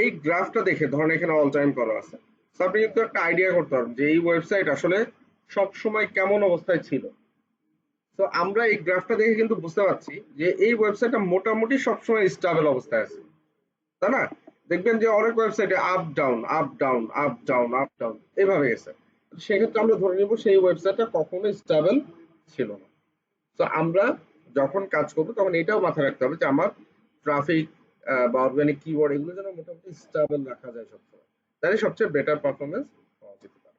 এই গ্রাফটা দেখে ধরেন এখানে অল টাইম করা আছে, তো আপনি কিন্তু একটা আইডিয়া করতে পারবেন যে এই ওয়েবসাইট আসলে সব সময় কেমন অবস্থায় ছিল। তো আমরা এই গ্রাফটা দেখে কিন্তু বুঝতে পারছি যে এই ওয়েবসাইটটা মোটামুটি সবসময় স্টেবল অবস্থায় আছে, তাই না? দেখবেন যে অনেক ওয়েবসাইটে up down up down up down up down এভাবে গেছে। সেক্ষেত্রে আমরা ধরে নিব সেই ওয়েবসাইটটা কখনো স্টেবল ছিল না। তো আমরা যখন কাজ করবো তখন এটাও মাথায় রাখতে হবে যে আমার ট্রাফিক বা অর্গানিক কিওয়ার্ড এগুলো যেন মোটামুটি স্টেবল রাখা যায় সবসময়, তাহলে সবচেয়ে বেটার পারফরমেন্স পাওয়া যেতে পারে।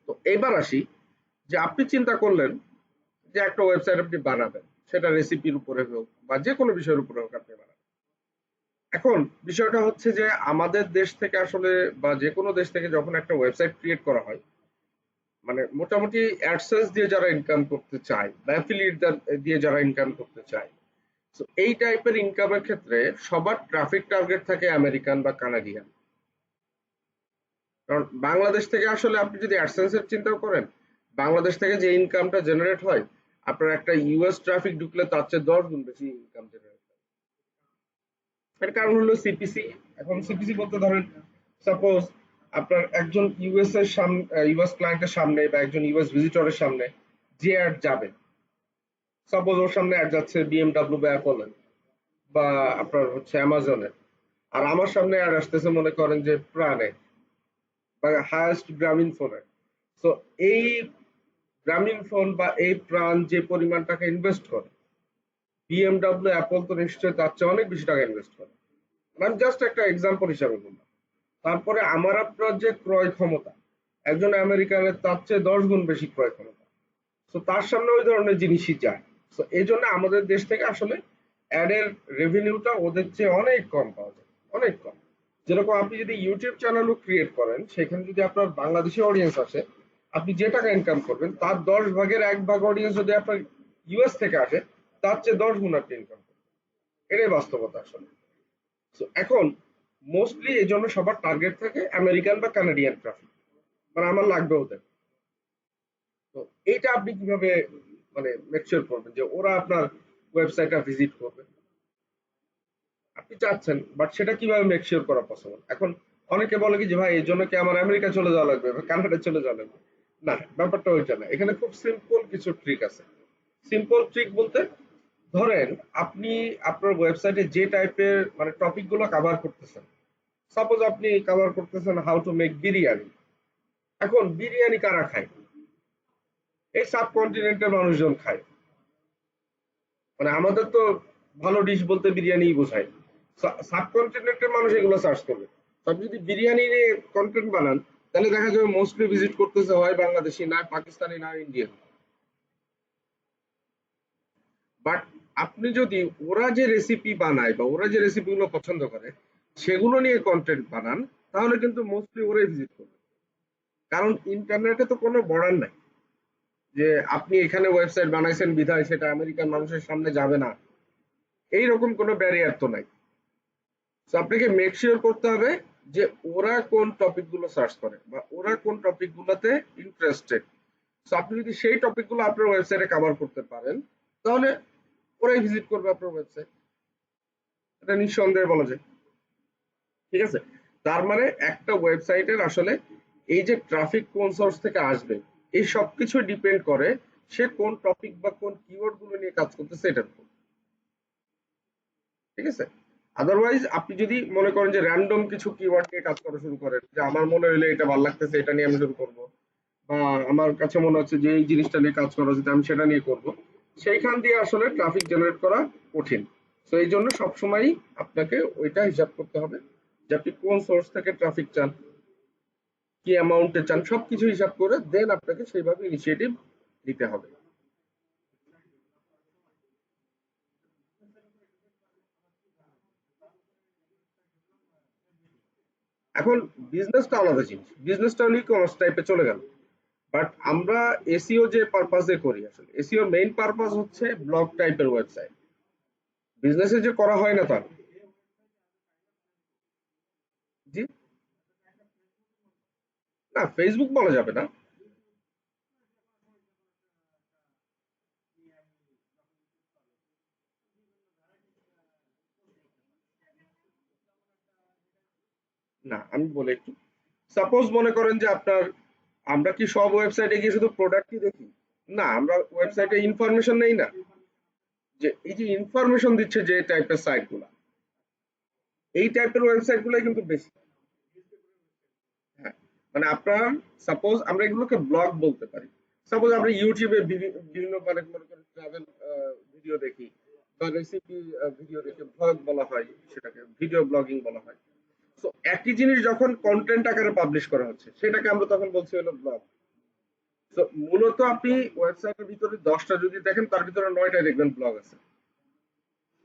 তো এবার আসি যে আপনি চিন্তা করলেন যে একটা ওয়েবসাইট আপনি বানাবেন, সেটা রেসিপির উপরে হোক বা যে কোনো বিষয়ের উপরে হোক আপনি বানাবেন। এখন বিষয়টা হচ্ছে যে আমাদের দেশ থেকে আসলে বা যে কোনো দেশ থেকে যখন একটা ওয়েবসাইট ক্রিয়েট করা হয়, মানে মোটামুটি অ্যাডসেন্স দিয়ে যারা ইনকাম করতে চায় বা অ্যাফিলিয়েট দিয়ে যারা ইনকাম করতে চায়, তো এই টাইপের ইনকামের ক্ষেত্রে সবার ট্রাফিক টার্গেট থাকে আমেরিকান বা কানাডিয়ান। কারণ বাংলাদেশ থেকে আসলে আপনি যদি অ্যাডসেন্স এর চিন্তাও করেন, বাংলাদেশ থেকে যে ইনকামটা জেনারেট হয়, আপনার একটা ইউএস ট্রাফিক ঢুকলে তার চেয়ে 10 গুণ বেশি ইনকাম জেনারেট হয়। এর কারণ হলো সিপিসি। এখন সিপিসি বলতে ধরেন, সাপোজ আপনার একজন ইউএস এর সামনে, ইউএস ক্লায়েন্টের সামনে বা একজন ইউএস ভিজিটরের সামনে যে অ্যাড যাবে, সাপোজ ওর সামনে অ্যাড যাচ্ছে বিএমডব্লিউ বা অ্যাপলের বা আপনার হচ্ছে অ্যামাজনের, আর আমার সামনে অ্যাড আসতেছে মনে করেন যে প্রাণে বা হায়েস্ট গ্রামীণ ফোনে। তো এই গ্রামীণ ফোন বা এই প্রাণ যে পরিমাণ টাকা ইনভেস্ট করে, বিএমডব্লিউ অ্যাপল তো নিশ্চয়ই তার চেয়ে অনেক বেশি টাকা ইনভেস্ট করে। আমি জাস্ট একটা এক্সাম্পল হিসাবে বললাম। তারপরে আমার আপনার যে ক্রয় ক্ষমতা, একজন আমেরিকানের তার চেয়ে 10 গুণ বেশি ক্রয় ক্ষমতা। তো তার সামনে ওই ধরনের জিনিসই যায়। তো এই জন্য আমাদের দেশ থেকে আসলে অ্যাডের রেভিনিউটা ওদের চেয়ে অনেক কম পাওয়া যায়, অনেক কম। যেরকম আপনি যদি ইউটিউব চ্যানেলও ক্রিয়েট করেন, সেখানে যদি আপনার বাংলাদেশি অডিয়েন্স আসে, আপনি যে টাকা ইনকাম করবেন তার 10 ভাগের 1 ভাগ অডিয়েন্স যদি আপনার ইউএস থেকে আসে, তার চেয়ে 10 গুণ আপনি ইনকাম করবেন। এটাই বাস্তবতা আসলে। তো এখন মোস্টলি এই জন্য সবার টার্গেট থাকে আমেরিকান বা কানাডিয়ান ট্রাফিক, মানে আমার লাগবে ওদের। তো এইটা আপনি কিভাবে মানে মেকশিওর করবেন যে ওরা আপনার ওয়েবসাইটটা ভিজিট করবে? আপনি চাচ্ছেন, বাট সেটা কিভাবে মেকশিওর করা পসিবল? এখন অনেকে বলে কি যে ভাই এই জন্য কি আমার আমেরিকা চলে যাওয়া লাগবে বা কানাডা চলে যাওয়া লাগবে? না, ব্যাপারটা ওইটা না। এখানে খুব সিম্পল কিছু ট্রিক আছে। সিম্পল ট্রিক বলতে, ধরেন আপনি আপনার ওয়েবসাইটে যে টাইপের মানে টপিক গুলো কভার করতেছেন, সাপোজ আপনি কভার করতেছেন হাউ টু মেক বিরিয়ানি। এখন বিরিয়ানি কারা খায়? এই সাবকন্টিনেন্টের মানুষজন খায়। মানে আমাদের তো ভালো ডিশ বলতে বিরিয়ানি বোঝায়। সাবকন্টিনেন্টের মানুষ এগুলো সার্চ করবে। তো আপনি যদি বিরিয়ানি নিয়ে কন্টেন্ট বানান, তাহলে দেখা যাবে মোস্টলি ভিজিট করতেছে হয় বাংলাদেশি, না পাকিস্তানি, না ইন্ডিয়ান। বাট আপনি যদি ওরা যে রেসিপি বানায় বা ওরা যে রেসিপি গুলো পছন্দ করে সেগুলো নিয়ে কন্টেন্ট বানান, তাহলে কিন্তু মোস্টলি ওরাই ভিজিট করবে। কারণ ইন্টারনেটে তো কোনো বর্ডার নাই যে আপনি এখানে ওয়েবসাইট বানাইছেন বিধায় সেটা আমেরিকান মানুষের সামনে যাবে না, এইরকম কোনো ব্যারিয়ার তো নাই। তো আপনাকে মেক শিওর করতে হবে যে ওরা কোন টপিক গুলো সার্চ করে বা ওরা কোন টপিক গুলোতে ইন্টারেস্টেড। তো আপনি যদি সেই টপিক গুলো আপনার ওয়েবসাইটে কভার করতে পারেন, তাহলে ওরাই ভিজিট করবে আপনার ওয়েবসাইট। এটা নিঃসন্দেহে বলা যায়। ঠিক আছে? তার মানে একটা ওয়েবসাইটের আসলে এই যে ট্রাফিক কোন সোর্স থেকে আসবে, এই সবকিছু ডিপেন্ড করে সে কোন টপিক বা কোন কিওয়ার্ড গুলো নিয়ে কাজ করতেছে এটার উপর। ঠিক আছে? আদারওয়াইজ আপনি যদি মনে করেন যে র‍্যান্ডম কিছু কিওয়ার্ড নিয়ে কাজ করা শুরু করেন, যে আমার মনে হইলো এটা ভালো লাগতেছে এটা নিয়ে আমি শুরু করব, বা আমার কাছে মনে হচ্ছে যে এই জিনিসটা নিয়ে কাজ করা উচিত আমি সেটা নিয়ে করব, সেইখান দিয়ে আসলে ট্রাফিক জেনারেট করা কঠিন। তো এই জন্য সবসময়ই আপনাকে ওইটা হিসাব করতে হবে যে আপনি কোন সোর্স থেকে ট্রাফিক চান, কি অ্যামাউন্টে চান, সবকিছু হিসাব করে দেন আপনাকে সেইভাবে ইনিশিয়েটিভ নিতে হবে। এখন বিজনেসটা আলাদা জিনিস, বিজনেসটা ই কমার্স টাইপে চলে গেল। বাট আমরা এসইও যে পারপাজে করি, আসলে এসইও মেইন পারপাস হচ্ছে ব্লগ টাইপের ওয়েবসাইট, বিজনেসে যে করা হয় না তা না। জি, না ফেসবুক বলা যাবে না। না আমি বলি একটু, সাপোজ মনে করেন যে আপনার, আমরা কি সব ওয়েবসাইটে গিয়ে শুধু প্রোডাক্টই দেখি? না, আমরা ওয়েবসাইটে ইনফরমেশন নেই না, যে এই যে ইনফরমেশন দিচ্ছে যে টাইপের সাইট গুলা, এই টাইপের ওয়েবসাইট গুলাই কিন্তু বেশি। হ্যাঁ, মানে আপনার, সাপোজ আমরা এগুলোকে ব্লগ বলতে পারি। সাপোজ আমরা ইউটিউবে বিভিন্ন মানে মনে করেন ট্রাভেল ভিডিও দেখি বা রেসিপি ভিডিও দেখে ব্লগ বলা হয়, সেটাকে ভিডিও ব্লগিং বলা হয়। তো একই জিনিস যখন কন্টেন্ট আকারে পাবলিশ করা হচ্ছে সেটাকে আমরা তখন বলছি হলো ব্লগ। তো মূলত আপনি ওয়েবসাইটের ভিতরে 10টা যদি দেখেন তার ভিতরে 9টায় দেখবেন ব্লগ আছে,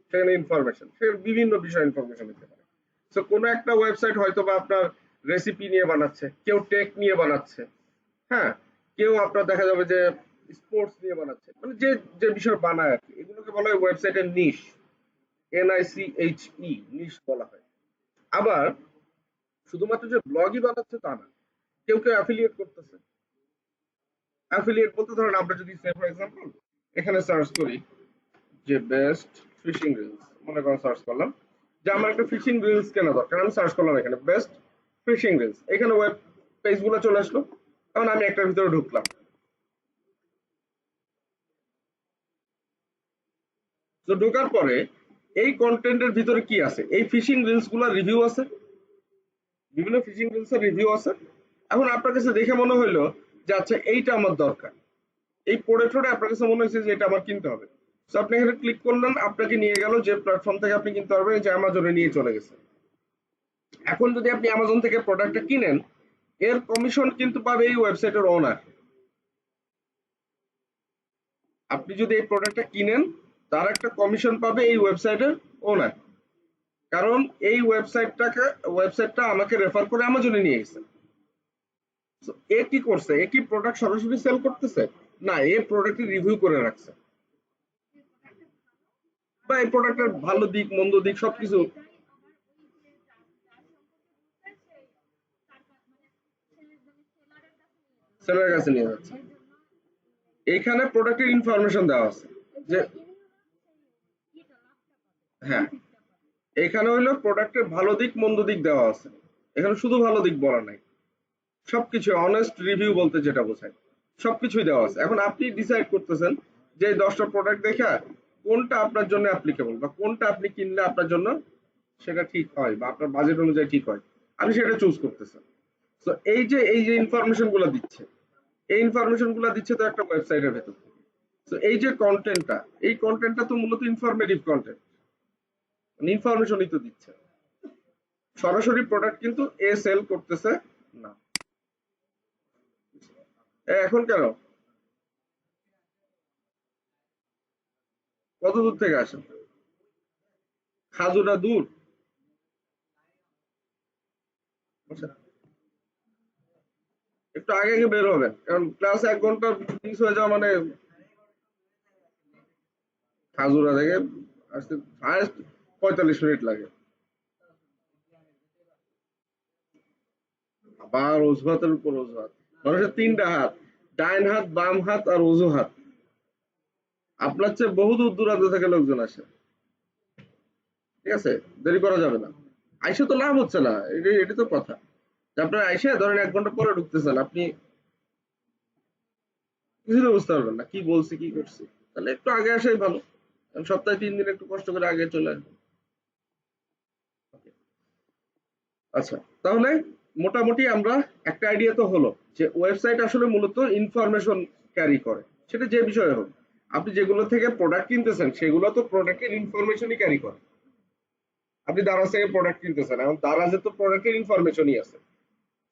সেখানে ইনফরমেশন, সে বিভিন্ন বিষয় ইনফরমেশন দিতে পারে। তো কোনো একটা ওয়েবসাইট হয়তো বা আপনার রেসিপি নিয়ে বানাচ্ছে, কেউ টেক নিয়ে বানাচ্ছে, হ্যাঁ, কেউ আপনার দেখা যাবে যে স্পোর্টস নিয়ে বানাচ্ছে, মানে যে যে বিষয় বানায় আর কি, এগুলোকে বলা হয় ওয়েবসাইটের নিশ, NICHE, নিশ বলা হয়। আবার শুধুমাত্র যে ব্লগই বানাচ্ছে তা না, কেউ কেউ অ্যাফিলিয়েট করতেছে, অ্যাফিলিয়েট বলতে ধরেন আমরা যদি ফর এক্সাম্পল এখানে সার্চ করি যে বেস্ট ফিশিং রিলস, মনে করেন সার্চ করলাম যে আমার একটা ফিশিং রিলস কেনা দরকার, আমি সার্চ করলাম এখানে বেস্ট ফিশিং রিলস, এখানে ওয়েব পেজগুলো চলে আসলো। এখন আমি একটার ভিতরে ঢুকলাম। তো ঢোকার পরে এই কন্টেন্টের ভিতরে কি আছে, এই ফিশিং রিলস গুলোর রিভিউ আছে, বিভিন্ন ফিশিং রিলস এর রিভিউ আছে। এখন আপনার কাছে দেখে মনে হইলো যে আচ্ছা এইটা আমার দরকার, এই পড়ে টোড়ে আপনার কাছে মনে হয়েছে যে এটা আমার কিনতে হবে। তো আপনি এখানে ক্লিক করলেন, আপনাকে নিয়ে গেল যে প্ল্যাটফর্ম থেকে আপনি কিনতে পারবেন, যে অ্যামাজনে নিয়ে চলে গেছে। এখন যদি আপনি অ্যামাজন থেকে প্রোডাক্টটা কিনেন, এর কমিশন কিন্তু পাবে এই ওয়েবসাইটের ওনার। আপনি যদি এই প্রোডাক্টটা কিনেন, তার একটা কমিশন পাবে এই ওয়েবসাইটের ওনার। কারণ এই ওয়েবসাইটটা আমাকে রেফার করে অ্যামাজনে নিয়ে গেছে। So, এ কি করছে, এ কি প্রোডাক্ট সরাসরি সেল করতেছে? না, এ প্রোডাক্টের রিভিউ করে রাখছে, বা এই প্রোডাক্টের ভালো দিক মন্দ দিক সবকিছু সেলের কাছে নিয়ে যাচ্ছে। এইখানে প্রোডাক্টের ইনফরমেশন দেওয়া আছে যে হ্যাঁ, এখানে হইলো প্রোডাক্টের ভালো দিক মন্দ দিক দেওয়া আছে, এখানে শুধু ভালো দিক বলা নাই, সবকিছু অনেস্ট রিভিউ বলতে যেটা বোঝায় সবকিছুই দেওয়া আছে। এখন আপনি ডিসাইড করতেছেন যে এই 10টা প্রোডাক্ট দেখা কোনটা আপনার জন্য অ্যাপ্লিকেবল, বা কোনটা আপনি কিনলে আপনার জন্য সেটা ঠিক হয় বা আপনার বাজেট অনুযায়ী ঠিক হয়, আপনি সেটা চুজ করতেছেন। তো এই যে ইনফরমেশন গুলো দিচ্ছে, এই ইনফরমেশন গুলো দিচ্ছে তো একটা ওয়েবসাইটের ভেতর। তো এই যে কন্টেন্টটা, এই কন্টেন্টটা তো মূলত ইনফরমেটিভ কন্টেন্ট, মানে ইনফরমেশনই তো দিচ্ছে, সরাসরি প্রোডাক্ট কিন্তু এ সেল করতেছে না। এখন কেন, কত দূর থেকে আসেন? খাজুরা দূর? আচ্ছা, একটু আগে আগে বের হবেন, কারণ ক্লাস 1 ঘন্টা মিস হয়ে যাওয়া মানে খাজুরা থেকে আসতে হায়েস্ট 45 মিনিট লাগে। আবার অজুহাতের উপর অজুহাত, মানুষের 3টা হাত, ডাইন হাত বাম হাত আর অজুহাত। আপনার চেয়ে বহু দূর দূরান্ত থেকে লোকজন আসে, ঠিক আছে, দেরি করা যাবে না। আইসে তো লাভ হচ্ছে না, এটা তো কথা। যে আপনার আইসে ধরেন 1 ঘন্টা পরে ঢুকতেছেন, আপনি কিছু তো বুঝতে পারবেন না কি বলছি কি করছি। তাহলে একটু আগে আসাই ভালো, কারণ সপ্তাহে 3 দিন একটু কষ্ট করে আগে চলে আসবেন। আচ্ছা, তাহলে মোটামুটি আমরা একটা আইডিয়া তো হলো যে ওয়েবসাইট আসলে মূলত ইনফরমেশন ক্যারি করে, সেটা যে বিষয়ে হোক। আপনি যেগুলো থেকে প্রোডাক্ট কিনতেছেন সেগুলো তো প্রোডাক্টের ইনফরমেশনই ক্যারি করে। আপনি দারাজ থেকে প্রোডাক্ট কিনতেছেন, এখন দারাজে তো প্রোডাক্টের ইনফরমেশনই আছে।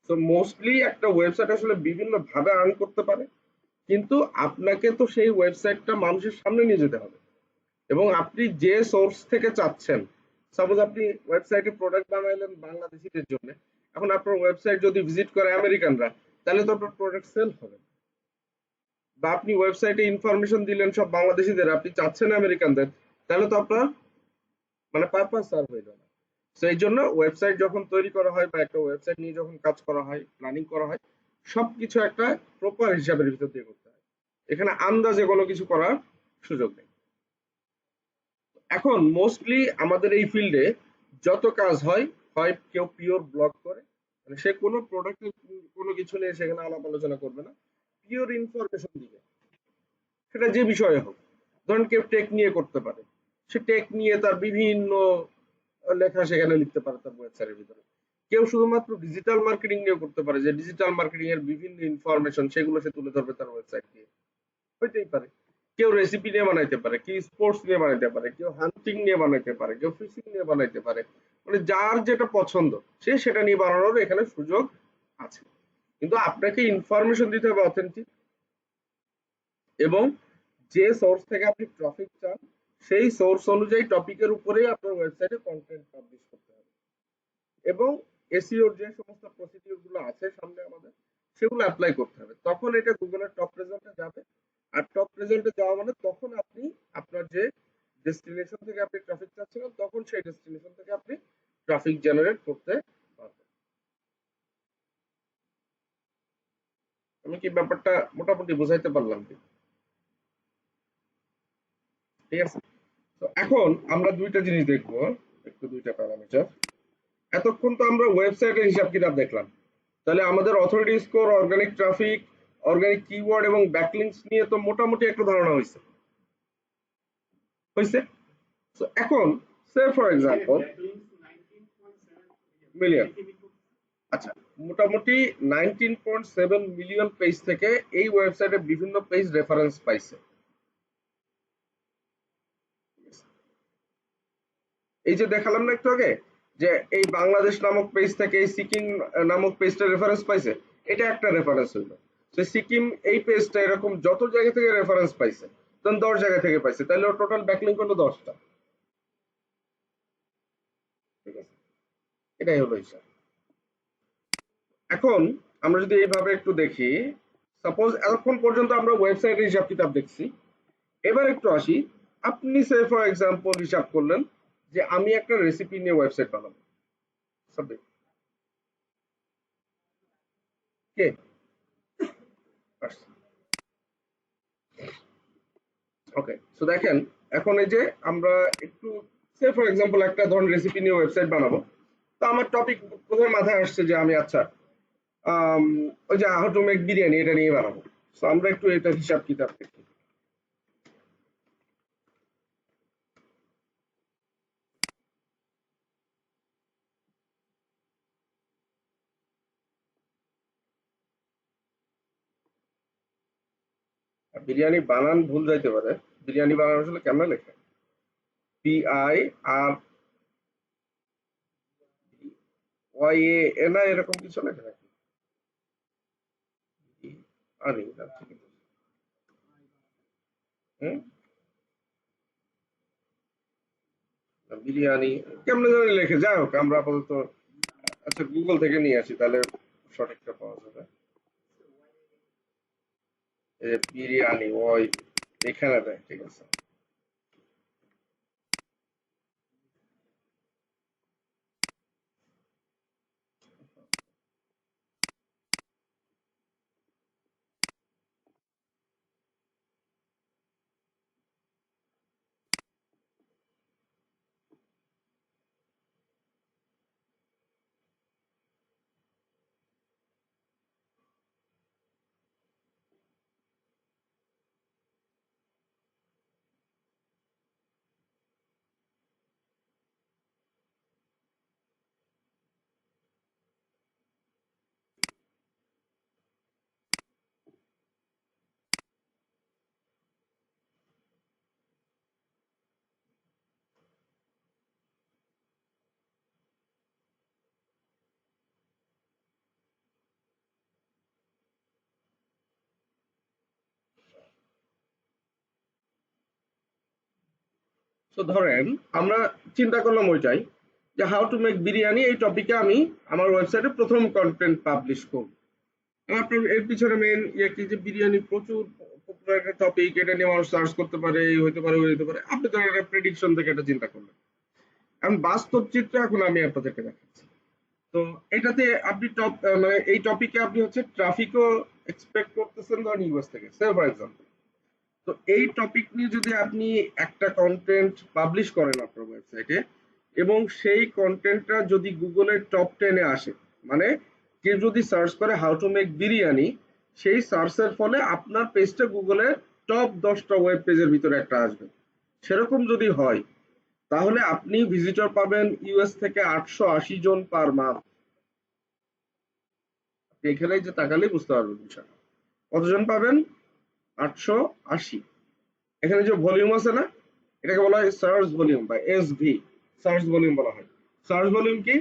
তো মোস্টলি একটা ওয়েবসাইট আসলে বিভিন্ন ভাবে আর্ন করতে পারে, কিন্তু আপনাকে তো সেই ওয়েবসাইটটা মানুষের সামনে নিয়ে যেতে হবে। এবং আপনি যে সোর্স থেকে চাচ্ছেন, সাপোজ আপনি ওয়েবসাইটে প্রোডাক্ট বানাইলেন বাংলাদেশিদের জন্য, এখন আপনার ওয়েবসাইট যদি ভিজিট করে আমেরিকানরা, তাহলে তো আপনার প্রোডাক্ট সেল হবে। বা আপনি ওয়েবসাইটে ইনফরমেশন দিলেন সব বাংলাদেশিদের, আপনি চাচ্ছেন আমেরিকানদের, তাহলে তো আপনার মানে পারপাস সার্ভ হইল না। তো এই জন্য ওয়েবসাইট যখন তৈরি করা হয় বা একটা ওয়েবসাইট নিয়ে যখন কাজ করা হয়, প্ল্যানিং করা হয়, সবকিছু একটা প্রপার হিসাবের ভিতর দিয়ে করতে হয়। এখানে আন্দাজে কোনো কিছু করার সুযোগ নেই। এখন মোস্টলি আমাদের এই ফিল্ডে যত কাজ হয়, হয় কেউ পিওর ব্লগ করে, মানে সে কোনো প্রোডাক্টের কোনো কিছু নিয়ে সেখানে আলাপ আলোচনা করবে না, পিওর ইনফরমেশন দিবে, সেটা যে বিষয়ে হোক। ধরেন কেউ টেক নিয়ে করতে পারে, সে টেক নিয়ে তার বিভিন্ন লেখা সেখানে লিখতে পারে তার ওয়েবসাইটের ভিতরে। কেউ শুধুমাত্র ডিজিটাল মার্কেটিং নিয়ে করতে পারে, যে ডিজিটাল মার্কেটিং এর বিভিন্ন ইনফরমেশন সেগুলো সে তুলে ধরবে তার ওয়েবসাইট দিয়ে, হইতেই পারে। কেউ রেসিপি নিয়ে বানাইতে পারে, কেউ স্পোর্টস নিয়ে বানাইতে পারে, কেউ হান্টিং নিয়ে বানাইতে পারে, কেউ ফিশিং নিয়ে বানাইতে পারে। মানে যার যেটা পছন্দ সে সেটা নিয়ে বানানোর এখানে সুযোগ আছে। কিন্তু আপনাকে ইনফরমেশন দিতে হবে অথেন্টিক, এবং যে সোর্স থেকে আপনি ট্রাফিক চান সেই সোর্স অনুযায়ী টপিকের উপরেই আপনার ওয়েবসাইটে কন্টেন্ট পাবলিশ করতে হবে। এবং এসইওর যে সমস্ত প্রসিডিউর গুলো আছে সামনে আমাদের, সেগুলো অ্যাপ্লাই করতে হবে, তখন এটা গুগলের টপ রেজাল্টে যাবে। আর টপ রেজাল্টে যাওয়া মানে তখন আপনি আপনার যে ডেস্টিনেশন থেকে আপনি ট্রাফিক চাচ্ছিলেন, তখন সেই ডেস্টিনেশন থেকে আপনি ট্রাফিক জেনারেট করতে পারবেন। আমি কি ব্যাপারটা মোটামুটি বুঝাইতে পারলাম কি? ঠিক আছে। তো এখন আমরা দুইটা জিনিস দেখবো, একটু দুইটা প্যারামিটার। এতক্ষণ তো আমরা ওয়েবসাইটের হিসাব কিতাব দেখলাম, তাহলে আমাদের authority score, organic traffic, organic keyword এবং ব্যাকলিংকস নিয়ে তো মোটামুটি একটা ধারণা হয়েছে হয়েছে তো এখন সে ফর এক্সাম্পল মিলিয়ন, আচ্ছা, মোটামুটি 19.7 মিলিয়ন পেজ থেকে এই ওয়েবসাইটে বিভিন্ন পেজ রেফারেন্স পাইছে। এই যে দেখালাম না একটু আগে, যে এই বাংলাদেশ নামক পেজ থেকে এই সিকিম নামক পেজটা রেফারেন্স পাইছে, এটা একটা রেফারেন্স হইলো। তো সিকিম এই পেজটা এরকম যত জায়গা থেকে রেফারেন্স পাইছে, তখন 10 জায়গা থেকে পাইছে, তাহলে ওর টোটাল ব্যাকলিংক হলো 10টা। ঠিক আছে, এটাই হলো হিসাব। এখন আমরা যদি এইভাবে একটু দেখি, সাপোজ এতক্ষণ পর্যন্ত আমরা ওয়েবসাইটের হিসাব কিতাব দেখছি, এবার একটু আসি। আপনি সে ফর এক্সাম্পল হিসাব করলেন যে আমি একটা রেসিপি নিয়ে ওয়েবসাইট বানাবো, সাবজেক্ট কে আসছে? ওকে, সো দেখেন, এখন এই যে আমরা একটু সে ফর এক্সাম্পল একটা ধরুন রেসিপি নিয়ে ওয়েবসাইট বানাবো। তো আমার টপিক প্রথমে মাথায় আসছে যে আমি আচ্ছা আম, ওই যে হাউ টু মেক বিরিয়ানি এটা নিয়ে বানাবো। সো আমরা একটু এটা হিসাব কিতাব দেখি। বিরিয়ানি বানান ভুল যাইতে পারে, বিরিয়ানি বানান আসলে কেমন লেখে? PIRYA না এরকম কিছু লেখে নাকি? আরে না, ঠিক আছে। হুম, বিরিয়ানি কেমনে জানি লেখে, যাই হোক আমরা আপাতত আচ্ছা গুগল থেকে নিয়ে আসি, তাহলে সঠিকটা পাওয়া যাবে। এই যে বিরিয়ানি ওই এখানে দেয়, ঠিক আছে। তো ধরেন আমরা চিন্তা করলাম ওইটাই, যে হাউ টু মেক বিরিয়ানি এই টপিকে আমি আমার ওয়েবসাইটে প্রথম কন্টেন্ট পাবলিশ করব। আপনার এর পিছনে মেন ইয়ে কি, যে বিরিয়ানি প্রচুর পপুলার একটা টপিক, এটা নিয়ে মানুষ সার্চ করতে পারে, এই হইতে পারে ওই হইতে পারে, আপনি তো একটা প্রেডিকশন থেকে এটা চিন্তা করলেন। এখন বাস্তব চিত্র এখন আমি আপনাদেরকে দেখাচ্ছি। তো এটাতে আপনি মানে এই টপিকে আপনি হচ্ছে ট্রাফিকও এক্সপেক্ট করতেছেন ধরেন ইউএস থেকে, সে ফর এক্সাম্পল। তো এই টপিক নিয়ে যদি আপনি একটা কন্টেন্ট পাবলিশ করেন আপনার ওয়েবসাইটে, এবং সেই কন্টেন্টটা যদি গুগলের টপ 10-এ আসে, মানে কেউ যদি সার্চ করে হাউ টু মেক বিরিয়ানি, সেই সার্চের ফলে আপনার পেজটা গুগলের টপ 10টা ওয়েব পেজের ভিতরে একটা আসবে। সেরকম যদি হয়, তাহলে আপনি ভিজিটর পাবেন ইউএস থেকে 880 জন পার মান্থ। এখানে যে তাকালেই বুঝতে পারবেন বিষয়টা, কতজন পাবেন? 880। এখানে যে ভলিউম আছে না, এটাকে বলা হয় সার্চ ভলিউম বা এসভি, সার্চ ভলিউম বলা হয়। সার্চ ভলিউম কি?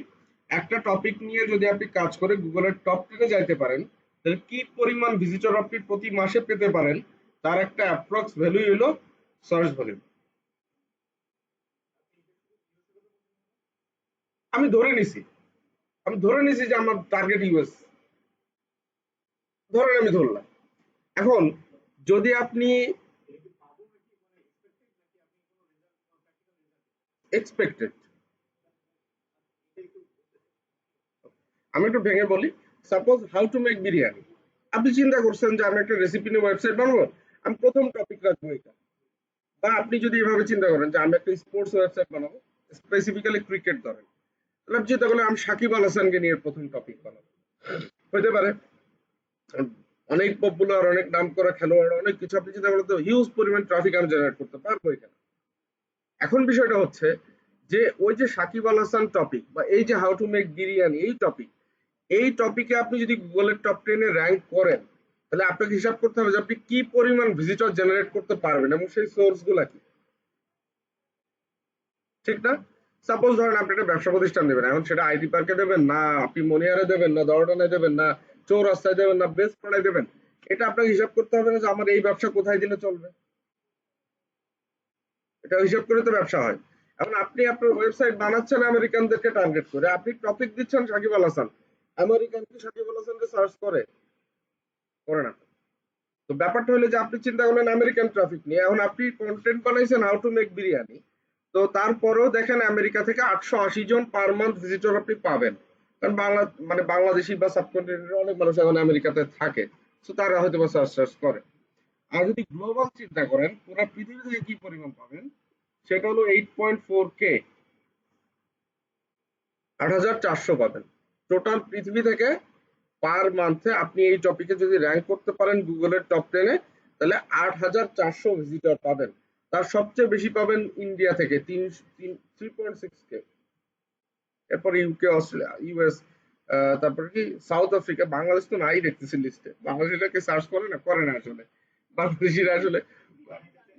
একটা টপিক নিয়ে যদি আপনি কাজ করে গুগলের টপ 10-এ যাইতে পারেন, তাহলে কি পরিমাণ ভিজিটর আপনি প্রতি মাসে পেতে পারেন, তার একটা অ্যাপ্রক্স ভ্যালু হলো সার্চ ভলিউম। আমি ধরে নিছি, আমি ধরে নিছি যে আমার টার্গেট ইউএস, ধরেন আমি ধরলাম। এখন যদি আপনি এক্সপেক্টেড, আমি একটু ভেঙে বলি। Suppose how to make biryani, আপনি চিন্তা করছেন যে আমি একটা রেসিপি নিয়ে ওয়েবসাইট বানাবো, আমি প্রথম টপিক রাখবো এটা। বা আপনি যদি এভাবে চিন্তা করেন যে আমি একটা স্পোর্টস ওয়েবসাইট বানাবো, স্পেসিফিক্যালি ক্রিকেট ধরেন, তাহলে আপনি চিন্তা করলেন আমি সাকিব আল হাসানকে নিয়ে প্রথম টপিক বানাবো, হতে পারে। অনেক পপুলার, অনেক নাম করা খেলোয়াড়, অনেক কিছু, আপনি চিন্তা করলে তো হিউজ পরিমাণ ট্রাফিক আমি জেনারেট করতে পারবো এখানে। এখন বিষয়টা হচ্ছে যে ওই যে সাকিব আল হাসান টপিক বা এই যে হাউ টু মেক বিরিয়ানি এই টপিক, এই টপিকে আপনি যদি গুগলের টপ 10 এ র‍্যাঙ্ক করেন, তাহলে আপনাকে হিসাব করতে হবে যে আপনি কি পরিমাণ ভিজিটর জেনারেট করতে পারবেন এবং সেই সোর্স গুলা কি, ঠিক না? সাপোজ ধরেন আপনি একটা ব্যবসা প্রতিষ্ঠান দেবেন, এখন সেটা আইটি পার্কে দেবেন না, আপনি মনিহারে দেবেন না, দরডানে দেবেন না, চৌরাস্তায় দেবেন না, বেস্ট পাড়ায় দেবেন, এটা আপনাকে হিসাব করতে হবে না যে আমার এই ব্যবসা কোথায় দিলে চলবে। এটা হিসাব করে তো ব্যবসা হয়। এখন আপনি আপনার ওয়েবসাইট বানাচ্ছেন আমেরিকানদেরকে টার্গেট করে, আপনি টপিক দিচ্ছেন সাকিব আল হাসান, আমেরিকান কি সাকিব আল হাসানকে সার্চ করে? করে না। তো ব্যাপারটা হলো যে আপনি চিন্তা করলেন আমেরিকান ট্রাফিক নিয়ে, এখন আপনি কন্টেন্ট বানাইছেন হাউ টু মেক বিরিয়ানি, তো তারপরেও দেখেন আমেরিকা থেকে 880 জন পার মান্থ ভিজিটর আপনি পাবেন। কারণ বাংলা মানে বাংলাদেশি বা সাবকন্টিনেন্টের অনেক মানুষ এখন আমেরিকাতে থাকে, তো তারা হয়তো বা সার্চ করে। আর যদি গ্লোবাল চিন্তা করেন পুরো পৃথিবী থেকে কি পরিমাণ পাবেন, সেটা হলো 8.4K, 8,400 পাবেন টোটাল পৃথিবী থেকে পার মান্থে। আপনি এই টপিকে যদি র্যাঙ্ক করতে পারেন গুগলের টপ 10 এ, তাহলে 8,400 ভিজিটর পাবেন। তার সবচেয়ে বেশি পাবেন ইন্ডিয়া থেকে 3.6K, এরপর ইউকে, অস্ট্রেলিয়া, ইউএস, তারপর কি সাউথ আফ্রিকা। বাংলাদেশ তো নাই দেখতেছি লিস্টে, বাংলাদেশটাকে সার্চ করে না আসলে, বাংলাদেশিরা আসলে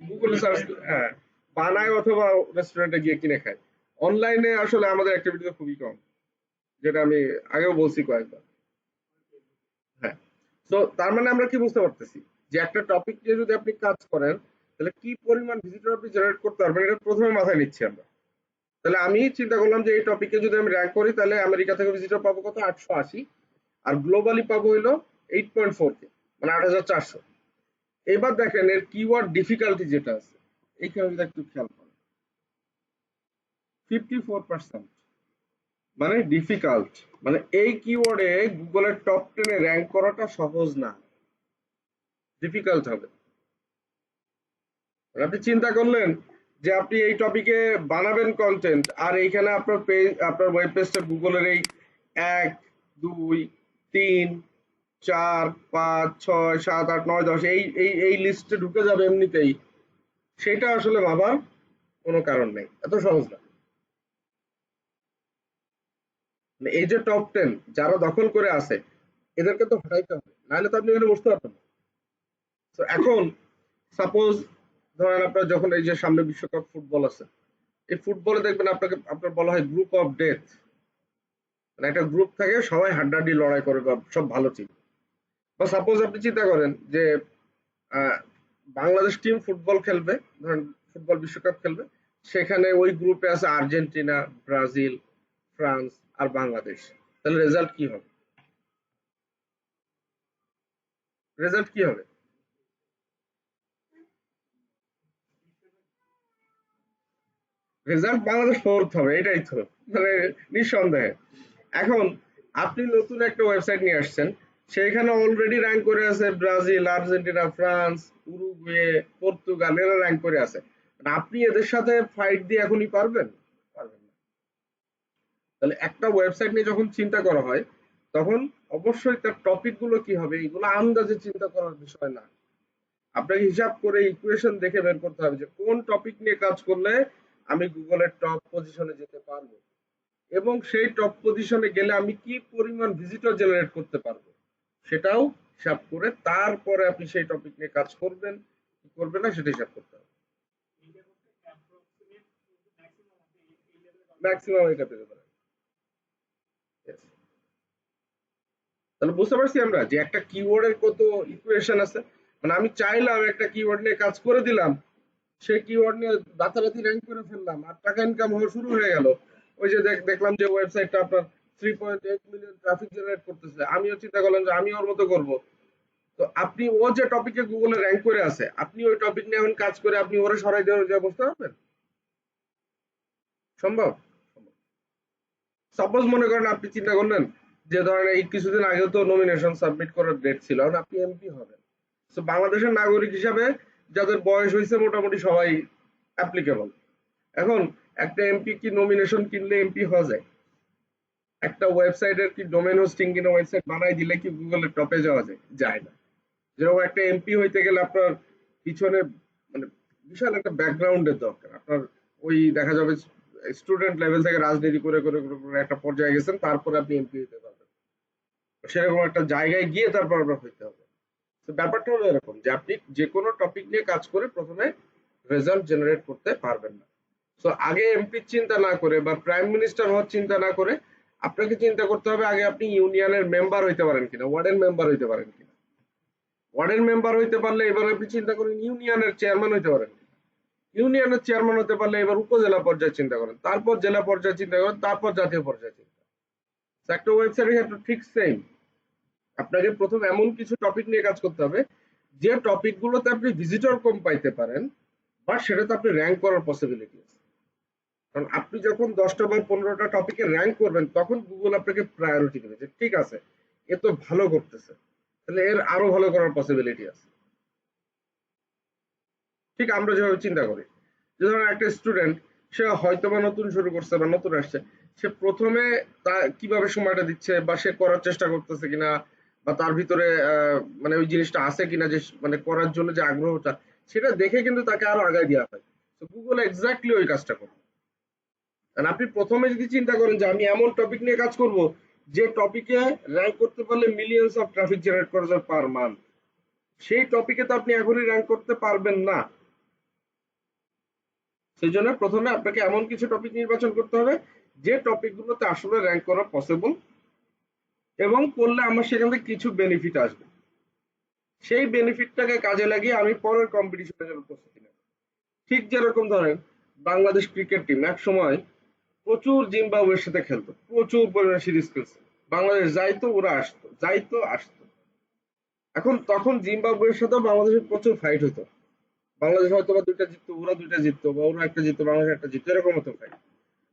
গুগলে সার্চ, হ্যাঁ, বানায় অথবা রেস্টুরেন্টে গিয়ে কিনে খায়। অনলাইনে আসলে আমাদের অ্যাক্টিভিটি খুবই কম, যেটা আমি আগেও বলছি কয়েকবার। হ্যাঁ, তো তার মানে আমরা কি বুঝতে পারতেছি যে একটা টপিক নিয়ে যদি আপনি কাজ করেন, তাহলে কি পরিমাণ ভিজিটর আপনি জেনারেট করতে পারবেন, এটা প্রথমে মাথায় নিচ্ছি আমরা। তাহলে আমি চিন্তা করলাম যে এই টপিকে যদি আমি র্যাঙ্ক করি, তাহলে আমেরিকা থেকে ভিজিটর পাবো কত, 880, আর গ্লোবালি পাবো হইলো 8.4K, মানে 8,400। এবার দেখেন এর কিওয়ার্ড ডিফিকাল্টি যেটা আছে, এইখানে যদি একটু খেয়াল করেন, 54%, মানে ডিফিকাল্ট, মানে এই কিওয়ার্ডে গুগলের টপ 10 এ র‍্যাঙ্ক করাটা সহজ না, ডিফিকাল্ট হবে। আপনি চিন্তা করলেন যে আপনি এই টপিকে বানাবেন কন্টেন্ট, আর এইখানে আপনার পেজ, আপনার ওয়েব পেজটা গুগলের এই 1 2 3 4 5 6 7 8 9 10 এই লিস্টে ঢুকে যাবে এমনিতেই, সেটা আসলে ভাবার কোনো কারণ নেই, এত সহজ না। মানে এই যে টপ 10 যারা দখল করে আছে, এদেরকে তো হটাইতে হবে, নাহলে তো আপনি এখানে বসতে পারবেন না। তো এখন সাপোজ ধরেন আপনার যখন এই যে সামনে বিশ্বকাপ ফুটবল আছে, এই ফুটবলে দেখবেন আপনাকে আপনার বলা হয় গ্রুপ অফ ডেথ, মানে একটা গ্রুপ থাকে সবাই হাড্ডাহাড্ডি লড়াই করে বা সব ভালো টিম। বা সাপোজ আপনি চিন্তা করেন যে আহ, বাংলাদেশ টিম ফুটবল খেলবে, ধরেন ফুটবল বিশ্বকাপ খেলবে, সেখানে ওই গ্রুপে আছে আর্জেন্টিনা, ব্রাজিল, ফ্রান্স আর বাংলাদেশ, তাহলে রেজাল্ট কি হবে? রেজাল্ট কি হবে? রেজাল্ট বাংলাদেশ ফোর্থ হবে, এটাই তো, মানে নিঃসন্দেহে। এখন আপনি নতুন একটা ওয়েবসাইট নিয়ে আসছেন, সেখানে অলরেডি র্যাঙ্ক করে আছে Brazil, Argentina, France, Uruguay, Portugal, এরা র্যাঙ্ক করে আছে। মানে আপনি এদের সাথে ফাইট দিয়ে এখনই পারবেন? পারবেন না। তাহলে একটা ওয়েবসাইট নিয়ে যখন চিন্তা করা হয়, তখন অবশ্যই তার টপিক গুলো কি হবে এগুলো আন্দাজে চিন্তা করার বিষয় না। আপনাকে হিসাব করে ইকুয়েশন দেখে বের করতে হবে যে কোন টপিক নিয়ে কাজ করলে আমি গুগলের টপ পজিশনে যেতে পারবো, এবং সেই টপ পজিশনে গেলে আমি কি পরিমাণ ভিজিটর জেনারেট করতে পারবো, সেটাও হিসাব করে তারপরে আপনি সেই টপিক নিয়ে কাজ করবেন কি করবেন না সেটা হিসাব করতে হবে। ম্যাক্সিমাম এটা পেতে পারেন। Yes. তাহলে বুঝতে পারছি আমরা যে একটা কিওয়ার্ডের কত ইকুয়েশন আছে। মানে আমি চাইলাম একটা কিওয়ার্ড নিয়ে কাজ করে দিলাম, সেই কিওয়ার্ড নিয়ে রাতারাতি র্যাঙ্ক করে ফেললাম আর টাকা ইনকাম হওয়া শুরু হয়ে গেল। ওই যে দেখলাম যে ওয়েবসাইটটা আপনার 3.8 মিলিয়ন ট্রাফিক জেনারেট করতেছে, আমিও চিন্তা করলাম যে আমি ওর মতো করব। তো আপনি ও যে টপিকে গুগলে র্যাঙ্ক করে আছে, আপনি ওই টপিক নিয়ে এখন কাজ করে আপনি ওরে সরাই দিয়ে বসতে পারবেন? সম্ভব? সাপোজ মনে করেন আপনি চিন্তা করলেন যে ধরেন এই কিছুদিন আগে তো নমিনেশন সাবমিট করার ডেট ছিল, এখন আপনি এমপি হবেন। তো বাংলাদেশের নাগরিক হিসাবে যাদের বয়স হয়েছে মোটামুটি সবাই অ্যাপ্লিকেবল। এখন একটা এমপি কি নমিনেশন কিনলে এমপি হওয়া যায়? একটা ওয়েবসাইটের কি ডোমেন হোস্টিং কিনে ওয়েবসাইট বানাই দিলে কি গুগলের টপে যাওয়া যায়? যায় না। যেরকম একটা এমপি হইতে গেলে আপনার পিছনে মানে বিশাল একটা ব্যাকগ্রাউন্ডের দরকার। আপনার ওই দেখা যাবে স্টুডেন্ট লেভেল থেকে রাজনীতি করে একটা পর্যায়ে গেছেন, তারপরে আপনি এমপি হইতে পারবেন। সেরকম একটা জায়গায় গিয়ে তারপর আপনার হইতে হবে। তো ব্যাপারটা হলো এরকম যে আপনি যে কোনো টপিক নিয়ে কাজ করে প্রথমে রেজাল্ট জেনারেট করতে পারবেন না। তো আগে এমপি চিন্তা না করে বা প্রাইম মিনিস্টার হওয়ার চিন্তা না করে আপনাকে চিন্তা করতে হবে আগে আপনি ইউনিয়নের মেম্বার হইতে পারেন কিনা, ওয়ার্ডেন মেম্বার হইতে পারেন কিনা। ওয়ার্ডেন মেম্বার হইতে পারলে এবার আপনি চিন্তা করেন ইউনিয়নের চেয়ারম্যান হইতে পারেন। ইউনিয়নের চেয়ারম্যান হতে পারলে এবার উপজেলা পর্যায়ে চিন্তা করেন, তারপর জেলা পর্যায়ে চিন্তা করেন, তারপর জাতীয় পর্যায়ে চিন্তা। তো একটা ওয়েবসাইটের ক্ষেত্রে ঠিক সেম। আপনাকে প্রথম এমন কিছু টপিক নিয়ে কাজ করতে হবে যে টপিক গুলোতে আপনি ভিজিটর কম পাইতে পারেন, বাট সেটাতে আপনি র্যাঙ্ক করার পসিবিলিটি আছে। কারণ আপনি যখন 10টা বা 15টা টপিকে র্যাঙ্ক করবেন তখন গুগল আপনাকে প্রায়োরিটি দেবে যে ঠিক আছে এ তো ভালো করতেছে, তাহলে এর আরো ভালো করার পসিবিলিটি আছে। ঠিক আমরা যেভাবে চিন্তা করি যে ধরুন একটা স্টুডেন্ট, সে হয়তো বা নতুন শুরু করছে বা নতুন আসছে, সে প্রথমে তা কিভাবে সময়টা দিচ্ছে বা সে করার চেষ্টা করতেছে কিনা বা তার ভিতরে মানে ওই জিনিসটা আছে কিনা যে মানে করার জন্য যে আগ্রহটা, সেটা দেখে কিন্তু তাকে আরো আগায় দেওয়া হয়। তো গুগল এক্স্যাক্টলি ওই কাজটা করে। কারণ আপনি প্রথমে যদি চিন্তা করেন যে আমি এমন টপিক নিয়ে কাজ করব যে টপিকে র্যাঙ্ক করতে পারলে মিলিয়নস অফ ট্রাফিক জেনারেট করা যায় পার মান্থ, সেই টপিকে তো আপনি এখনই র্যাঙ্ক করতে পারবেন না। সেই জন্য প্রথমে আপনাকে এমন কিছু টপিক নির্বাচন করতে হবে যে টপিক গুলোতে আসলে র্যাঙ্ক করা পসিবল এবং করলে আমার সেখান থেকে কিছু বেনিফিট আসবে। সেই বেনিফিটটাকে কাজে লাগিয়ে আমি পরের কম্পিটিশনের জন্য প্রস্তুতি নেব। ঠিক যেরকম ধরেন বাংলাদেশ ক্রিকেট টিম এক সময় প্রচুর জিম্বাবুয়ের সাথে খেলতো, প্রচুর পরিমাণে সিরিজ খেলছে, বাংলাদেশ যাইতো ওরা আসতো, যাইতো আসতো। এখন তখন জিম্বাবুয়ের সাথেও বাংলাদেশের প্রচুর ফাইট হতো, বাংলাদেশ হয়তো বা দুইটা জিততো, ওরা দুইটা জিততো, বা ওরা একটা জিততো বাংলাদেশ একটা জিততো, এরকম হতো ফাইট।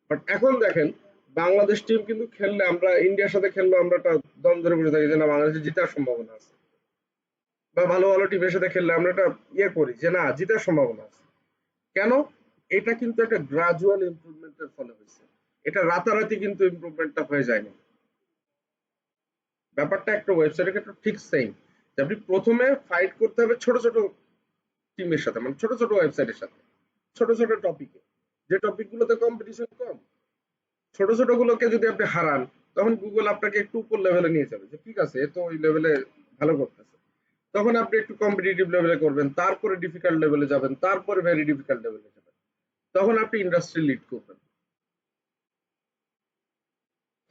বাট এখন দেখেন বাংলাদেশ টিম কিন্তু খেললে, আমরা ইন্ডিয়ার সাথে খেললে আমরা একটা দম ধরে বসে থাকি যে না বাংলাদেশের জেতার সম্ভাবনা আছে, বা ভালো ভালো টিমের সাথে খেললে আমরা একটা ইয়ে করি যে না জেতার সম্ভাবনা আছে। কেন? এটা কিন্তু একটা গ্রাজুয়াল ইমপ্রুভমেন্টের ফলে হয়েছে, এটা রাতারাতি কিন্তু ইমপ্রুভমেন্টটা হয়ে যায়নি। ব্যাপারটা একটা ওয়েবসাইটের ক্ষেত্রে ঠিক সেম, যে আপনি প্রথমে ফাইট করতে হবে ছোট ছোট টিমের সাথে, মানে ছোট ছোট ওয়েবসাইটের সাথে, ছোট ছোট টপিকে, যে টপিক গুলোতে কম্পিটিশন কম। ছোট ছোট গুলোকে যদি আপনি হারান তখন গুগল আপনাকে একটু উপর লেভেলে নিয়ে যাবে যে ঠিক আছে এ তো ওই লেভেলে ভালো করতেছে। তখন আপনি একটু কম্পিটিটিভ লেভেলে করবেন, তারপরে ডিফিকাল্ট লেভেলে যাবেন, তারপরে ভেরি ডিফিকাল্ট লেভেলে যাবেন, তখন আপনি ইন্ডাস্ট্রি লিড করবেন।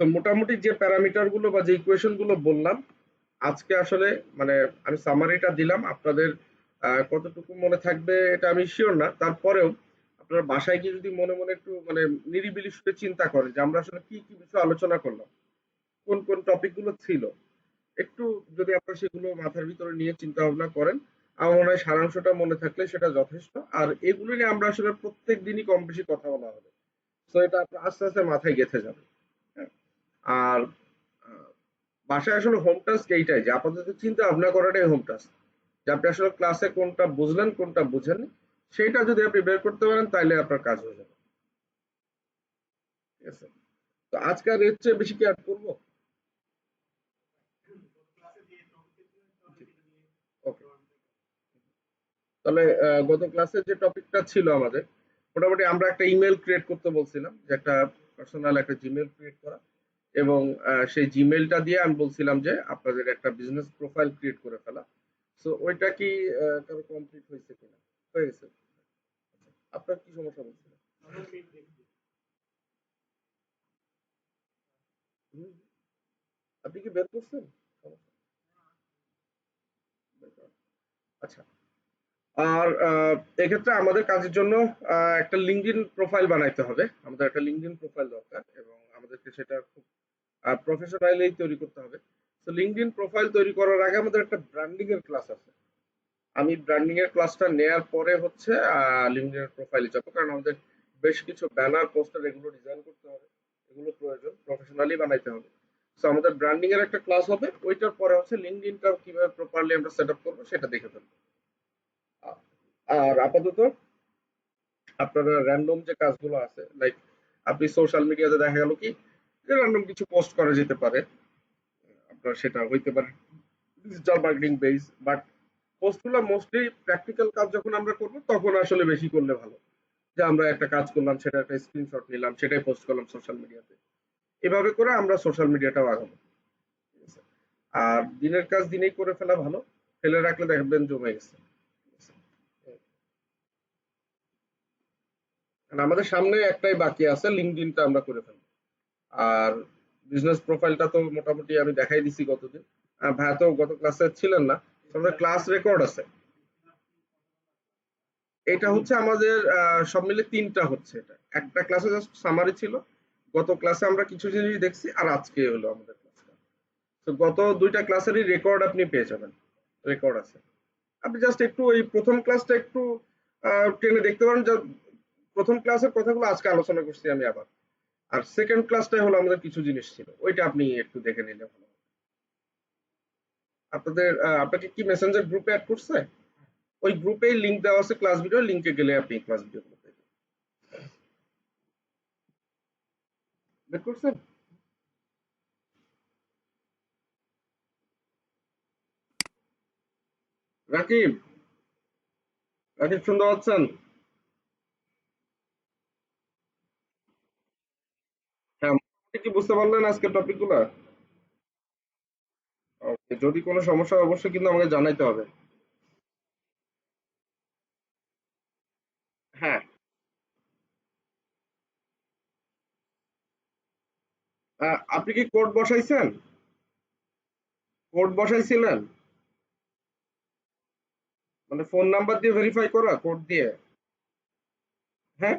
তো মোটামুটি যে প্যারামিটার গুলো বা যে ইকুয়েশন গুলো বললাম আজকে আসলে, মানে আমি সামারিটা দিলাম আপনাদের, কতটুকু মনে থাকবে এটা আমি শিওর না, তারপরেও আপনারা বাসায় গিয়ে যদি মনে মনে একটু মানে নিরিবিলি সুরে চিন্তা করেন যে আমরা আসলে কি কি বিষয় আলোচনা করলাম, কোন কোন টপিক গুলো ছিল, একটু যদি আপনারা সেগুলো মাথার ভিতরে নিয়ে চিন্তা ভাবনা করেন, আমার মনে হয় সারাংশটা মনে থাকলে সেটা যথেষ্ট। আর এগুলো নিয়ে আমরা আসলে প্রত্যেক দিনই কম বেশি কথা বলা হবে, তো এটা আপনার আস্তে আস্তে মাথায় গেঁথে যাবে। হ্যাঁ? আর আহ, বাসায় আসলে হোম টাস্ক এইটাই যে আপাতত চিন্তা ভাবনা করাটাই হোম টাস্ক, যে আপনি আসলে ক্লাসে কোনটা বুঝলেন কোনটা বুঝেন, সেইটা যদি আপনি বের করতে পারেন তাহলে আপনার কাজ হয়ে যাবে। ঠিক আছে? তো আজকে আর এর চেয়ে বেশি কি অ্যাড করবো? ওকে, তাহলে গত ক্লাসে যে টপিকটা ছিল আমাদের, মোটামুটি আমরা একটা ইমেল ক্রিয়েট করতে বলছিলাম, যে একটা পার্সোনাল একটা জিমেল ক্রিয়েট করা, এবং সেই জিমেলটা দিয়ে আমি বলছিলাম যে আপনাদের একটা বিজনেস প্রোফাইল ক্রিয়েট করে ফেলা। সো ওইটা কি কারো কমপ্লিট হয়েছে কিনা? হয়ে গেছে? আপনার কি সমস্যা বলছিল? হুম, আপনি কি বের করছেন? সমস্যা বের করেন। আচ্ছা। আর এক্ষেত্রে আমাদের কাজের জন্য একটা লিঙ্কডইন প্রোফাইল বানাইতে হবে, আমাদের একটা লিঙ্কডইন প্রোফাইল দরকার এবং আমাদেরকে সেটা খুব প্রফেশনালি তৈরি করতে হবে। তো লিঙ্কডইন প্রোফাইল তৈরি করার আগে আমাদের একটা ব্র্যান্ডিং এর ক্লাস আছে। আমি ব্র্যান্ডিং এর ক্লাসটা নেয়ার পরে হচ্ছে লিঙ্কডইন এর প্রোফাইলে যাবো, কারণ আমাদের বেশ কিছু ব্যানার পোস্টার এগুলো ডিজাইন করতে হবে, এগুলো প্রয়োজন, প্রফেশনালি বানাইতে হবে। সো আমাদের ব্র্যান্ডিং এর একটা ক্লাস হবে, ওইটার পরে হচ্ছে লিঙ্কডইনটা কিভাবে প্রপারলি আমরা সেট আপ করবো সেটা দেখে ফেলবো। আর আপাতত আপনারা র্যান্ডম যে কাজগুলো আছে, লাইক আপনি সোশ্যাল মিডিয়াতে দেখা গেল কি র্যান্ডম কিছু পোস্ট করা যেতে পারে, আপনার সেটা হইতে পারে ডিজিটাল মার্কেটিং বেস, বাট পোস্টগুলো মোস্টলি প্র্যাকটিক্যাল কাজ যখন আমরা করব তখন আসলে বেশি করলে ভালো। যে আমরা একটা কাজ করলাম, সেটা একটা স্ক্রিনশট নিলাম, সেটাই পোস্ট করলাম সোশ্যাল মিডিয়াতে। এভাবে করে আমরা সোশ্যাল মিডিয়াটাও আগাবো। ঠিক আছে? আর দিনের কাজ দিনেই করে ফেলা ভালো, ফেলে রাখলে দেখবেন জমে গেছে। ঠিক আছে? আর আমাদের সামনে একটাই বাকি আছে, লিঙ্কডইনটা আমরা করে ফেলবো। আর বিজনেস প্রোফাইলটা তো মোটামুটি আমি দেখাই দিছি গতদিন। ভাইয়া তো গত ক্লাসে ছিলেন না, আমাদের ক্লাস রেকর্ড আছে। এটা হচ্ছে আমাদের সব মিলে ৩ টা হচ্ছে এটা। একটা ক্লাসে জাস্ট সামারি ছিল। গত ক্লাসে আমরা কিছু জিনিস দেখছি আর আজকে হলো আমাদের ক্লাসটা। তো গত ২ টা ক্লাসেরই রেকর্ড আপনি পেয়ে যাবেন। রেকর্ড আছে। আপনি জাস্ট একটু ওই ১ম ক্লাসটা একটু টেনে দেখতে পারেন, যে ১ম ক্লাসের কথাগুলো আজকে আলোচনা করছি আমি আবার। আর 2nd ক্লাসটাই হলো আমাদের কিছু জিনিস ছিল। ওইটা আপনি একটু দেখে নিলে ভালো হবে। আপনাকে কি মেসেঞ্জার গ্রুপে এড করছে? ওই গ্রুপেই লিংক দেওয়া আছে ক্লাস ভিডিও, লিংকে গেলে আপনি ক্লাস ভিডিওগুলো পেয়ে যাবেন। বের করছেন? রাকিব, রাকিব শুনতে পাচ্ছেন? হ্যাঁ, মোটামুটি কি বুঝতে পারলেন আজকের টপিকগুলো? ওকে, যদি কোনো সমস্যা হয় অবশ্যই কিন্তু আমাকে জানাইতে হবে। হ্যাঁ, আপনি কি কোড বসাইছেন? কোড বসাইছিলেন? মানে ফোন নাম্বার দিয়ে ভেরিফাই করা কোড দিয়ে? হ্যাঁ?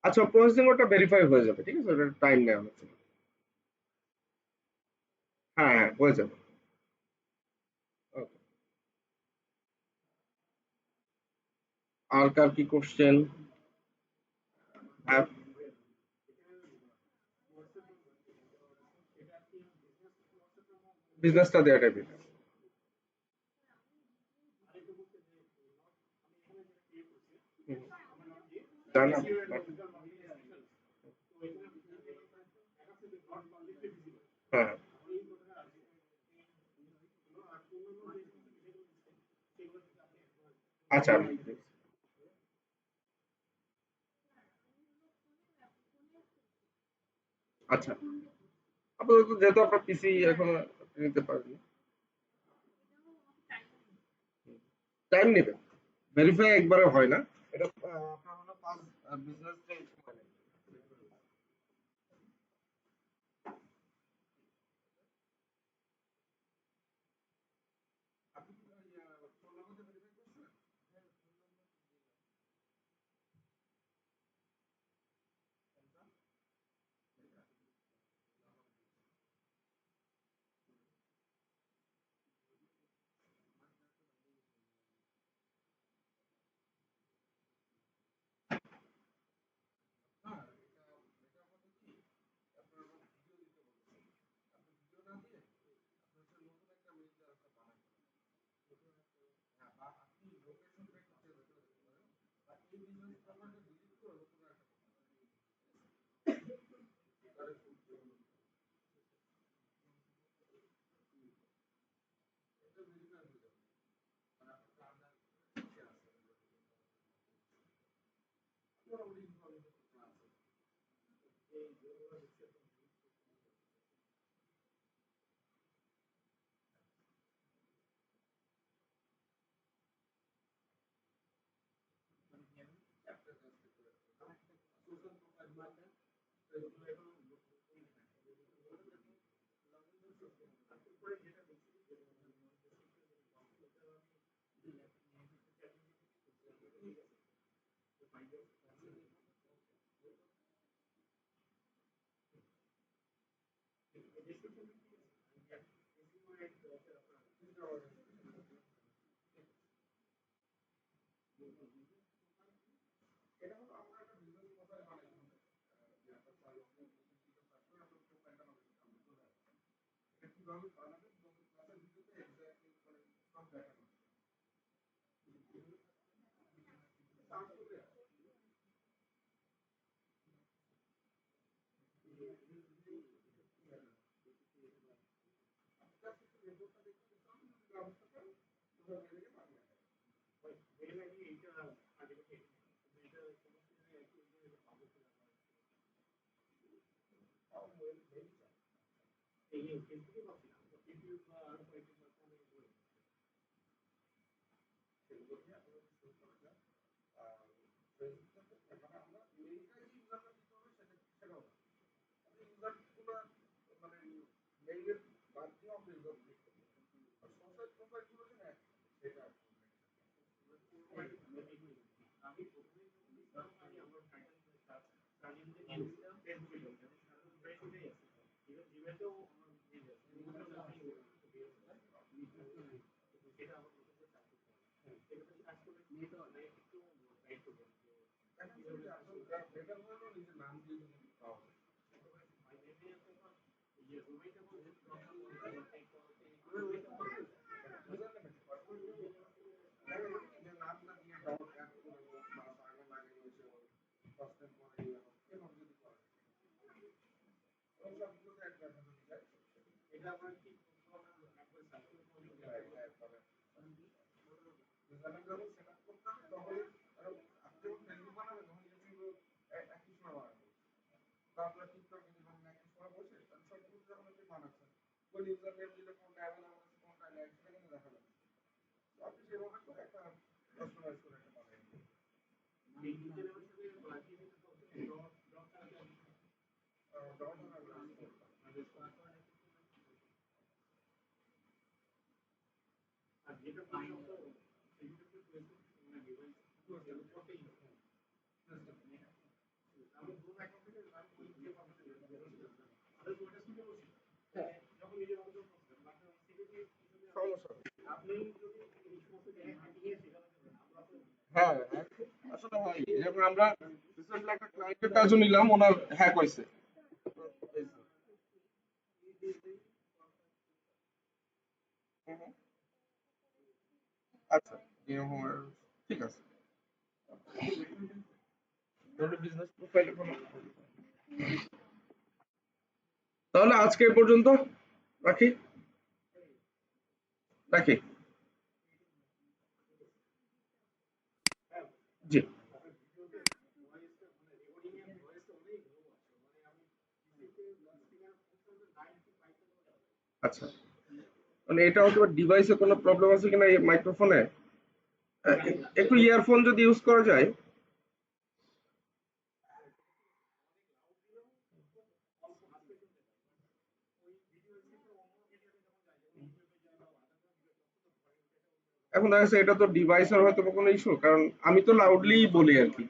আচ্ছা, প্রসেসিং ওটা ভেরিফাই হয়ে যাবে। ঠিক আছে? ওটা টাইম নেয় অনেক সময়। হ্যাঁ, হ্যাঁ, হয়ে যাবে। ওকে। আর কার কি কোশ্চেন? বিজনেসটা দেওয়া টাইপের। জানা। হ্যাঁ, আচ্ছা, আমি দেখছি। আচ্ছা, আপাতত যেহেতু আপনার পিসি এখন নিতে পারেন, টাইম নেবে। ভেরিফাই একবারে হয় না। এটা আপনার হলো ৫ বিজনেস ডে সময় নেয়। আপনি কি ফোন নাম্বারটা ভেরিফাই করছেন? হ্যাঁ, এটা হলো কি আপনার ভিডিও দিতে বলছে। আপনি ভিডিও না দিয়ে আপনি হচ্ছে নতুন একটা মেইল দিয়ে একটা বানাই ফেলেন। হ্যাঁ, বা আপনি লোকেশনটা একটু চেঞ্জ করে দিতে পারেন। বা এই বিজনেস নাম্বারটা ডিলিট করে নতুন একটা এটা ভেরিফাই হয়ে যাবে। মানে আপনার কার্ডটা ইসে আছে, মোটামুটি ইনফরমেশন আছে। সোশ্যাল প্রোফাইল মার্কেট এগুলো এখন হ্যাঁ, আসলে হয় যেমন আমরা রিসেন্টলি একটা ক্লায়েন্টের কাজও নিলাম, ওনার হ্যাক হয়েছে। আচ্ছা, নিউ হোমের ঠিক আছে। বিজনেস প্রোফাইলে কোনো, তাহলে আজকে এ পর্যন্ত রাখি রাখি জি। আচ্ছা, মানে এটা হয়তো ডিভাইসে কোনো প্রবলেম আছে কিনা এই মাইক্রোফোনে, একটু ইয়ারফোন যদি ইউজ করা যায়। এখন দেখা যাচ্ছে এটা তো ডিভাইসের হয়তো বা কোনো ইস্যু, কারণ আমি তো লাউডলি বলি আর কি।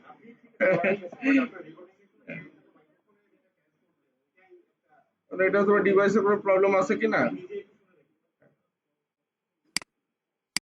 মানে এটা তো ডিভাইসের কোনো প্রবলেম আছে কিনা।